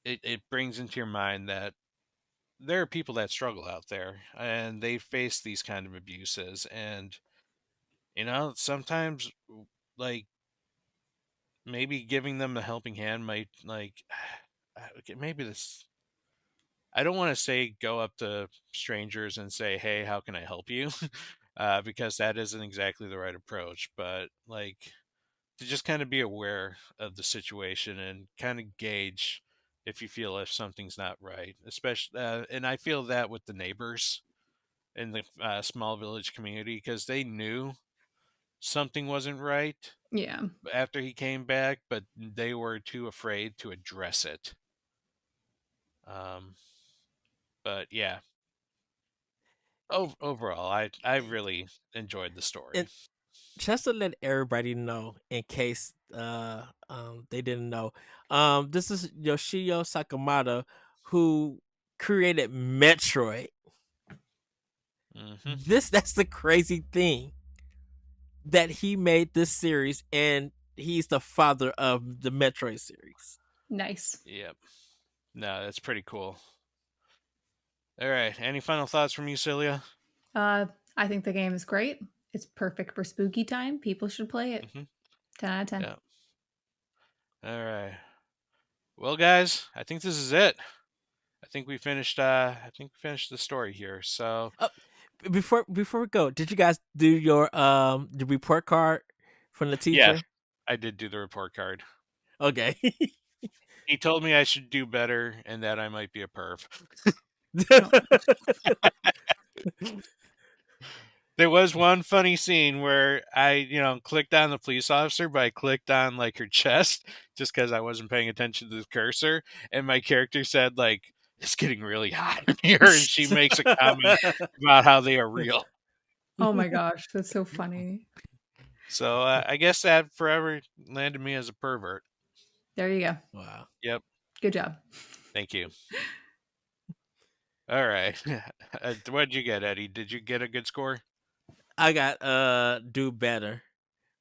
it brings into your mind that there are people that struggle out there and they face these kind of abuses, and sometimes like maybe giving them a helping hand might okay, maybe this, I don't want to say go up to strangers and say, "Hey, how can I help you?" Because that isn't exactly the right approach. But to just kind of be aware of the situation and kind of gauge if you feel if something's not right. Especially, and I feel that with the neighbors in the small village community because they knew something wasn't right Yeah. after he came back, but they were too afraid to address it. Um, but yeah, overall, I really enjoyed the story. And just to let everybody know, in case they didn't know, this is Yoshio Sakamata, who created Metroid. Hmm. That's the crazy thing, that he made this series, and he's the father of the Metroid series. Nice. Yep. No, that's pretty cool. All right. Any final thoughts from you, Celia? Uh, I think the game is great. It's perfect for spooky time. People should play it. Hmm. 10 out of 10. Yeah. All right. Well, guys, I think this is it. I think we finished. I think we finished the story here. So Oh, before we go, did you guys do your the report card from the yeah, teacher? I did do the report card. Okay. He told me I should do better and that I might be a perv. Oh gosh. There was one funny scene where I, clicked on the police officer, but I clicked on like her chest just because I wasn't paying attention to the cursor, and my character said like, "It's getting really hot in here," and she makes a comment about how they are real. Oh my gosh. That's so funny. So I guess that forever landed me as a pervert. There you go. Wow. Yep. Good job. Thank you. All right. What did you get, Eddie? Did you get a good score? I got do better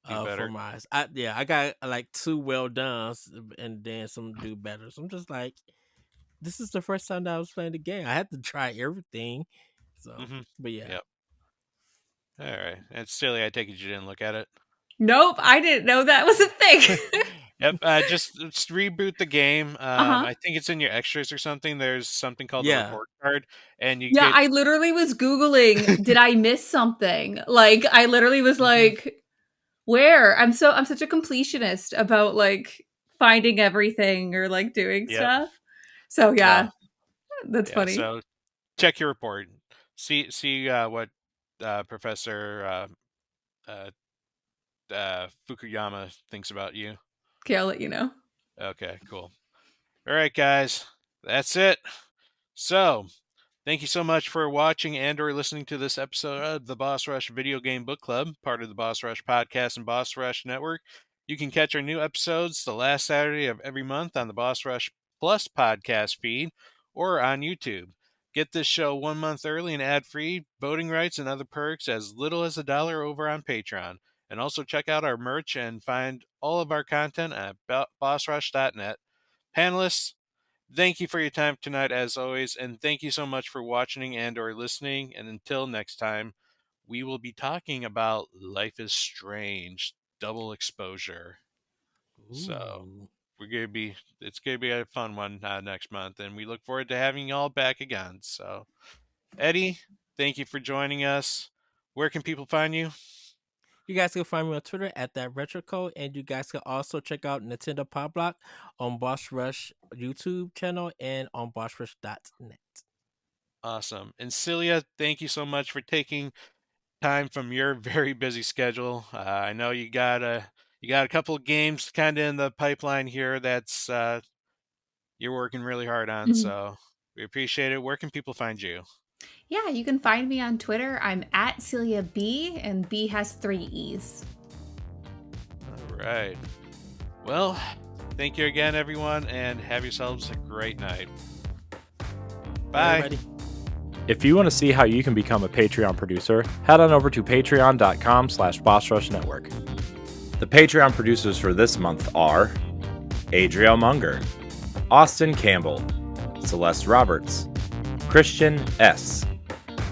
Do for better. mine. I got like two well done and then some do better. So I'm just like, this is the first time that I was playing the game. I had to try everything. So, Mm-hmm. but yeah. Yep. All right. It's silly. I take it you didn't look at it. Nope. I didn't know that was a thing. Yep. Just reboot the game. Uh huh. I think it's in your extras or something. There's something called the Yeah. report card, and you Yeah, get. I literally was Googling, did I miss something? Like, I literally was Mhm. like, where? I'm such a completionist about like finding everything or like doing Yep. stuff. So Well, yeah, that's yeah. funny. So check your report. See what Professor uh, Fukuyama thinks about you. Okay, I'll let you know. Okay. Cool. All right, guys. That's it. So thank you so much for watching and or listening to this episode of the Boss Rush Video Game Book Club, part of the Boss Rush Podcast and Boss Rush Network. You can catch our new episodes the last Saturday of every month on the Boss Rush Plus podcast feed or on YouTube. Get this show 1 month early and ad-free, voting rights, and other perks as little as $1 over on Patreon. And also check out our merch and find all of our content at bossrush.net. Panelists, Thank you for your time tonight, as always, and thank you so much for watching and or listening. And until next time, we will be talking about Life is Strange, Double Exposure. So Ooh. it's gonna be a fun one next month, and we look forward to having you all back again. So, Eddie, thank you for joining us. Where can people find you? You guys can find me on Twitter at that retro code, and you guys can also check out Nintendo Pop Block on Boss Rush YouTube channel and on bossrush.net. Awesome. And Celia, thank you so much for taking time from your very busy schedule. I know you got a couple of games kind of in the pipeline here that's you're working really hard on. Mhm. So we appreciate it. Where can people find you? Yeah, you can find me on Twitter. I'm at Celia B, and B has 3 E's. All right. Well, thank you again, everyone, and have yourselves a great night. Bye, Bye. everybody. If you want to see how you can become a Patreon producer, head on over to patreon.com/BossRushNetwork. The Patreon producers for this month are Adriel Munger, Austin Campbell, Celeste Roberts, Christian S.,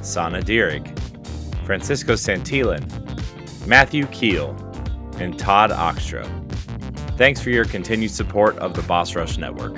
Sana Dierig, Francisco Santillan, Matthew Keel, and Todd Oxtra. Thanks for your continued support of the Boss Rush Network.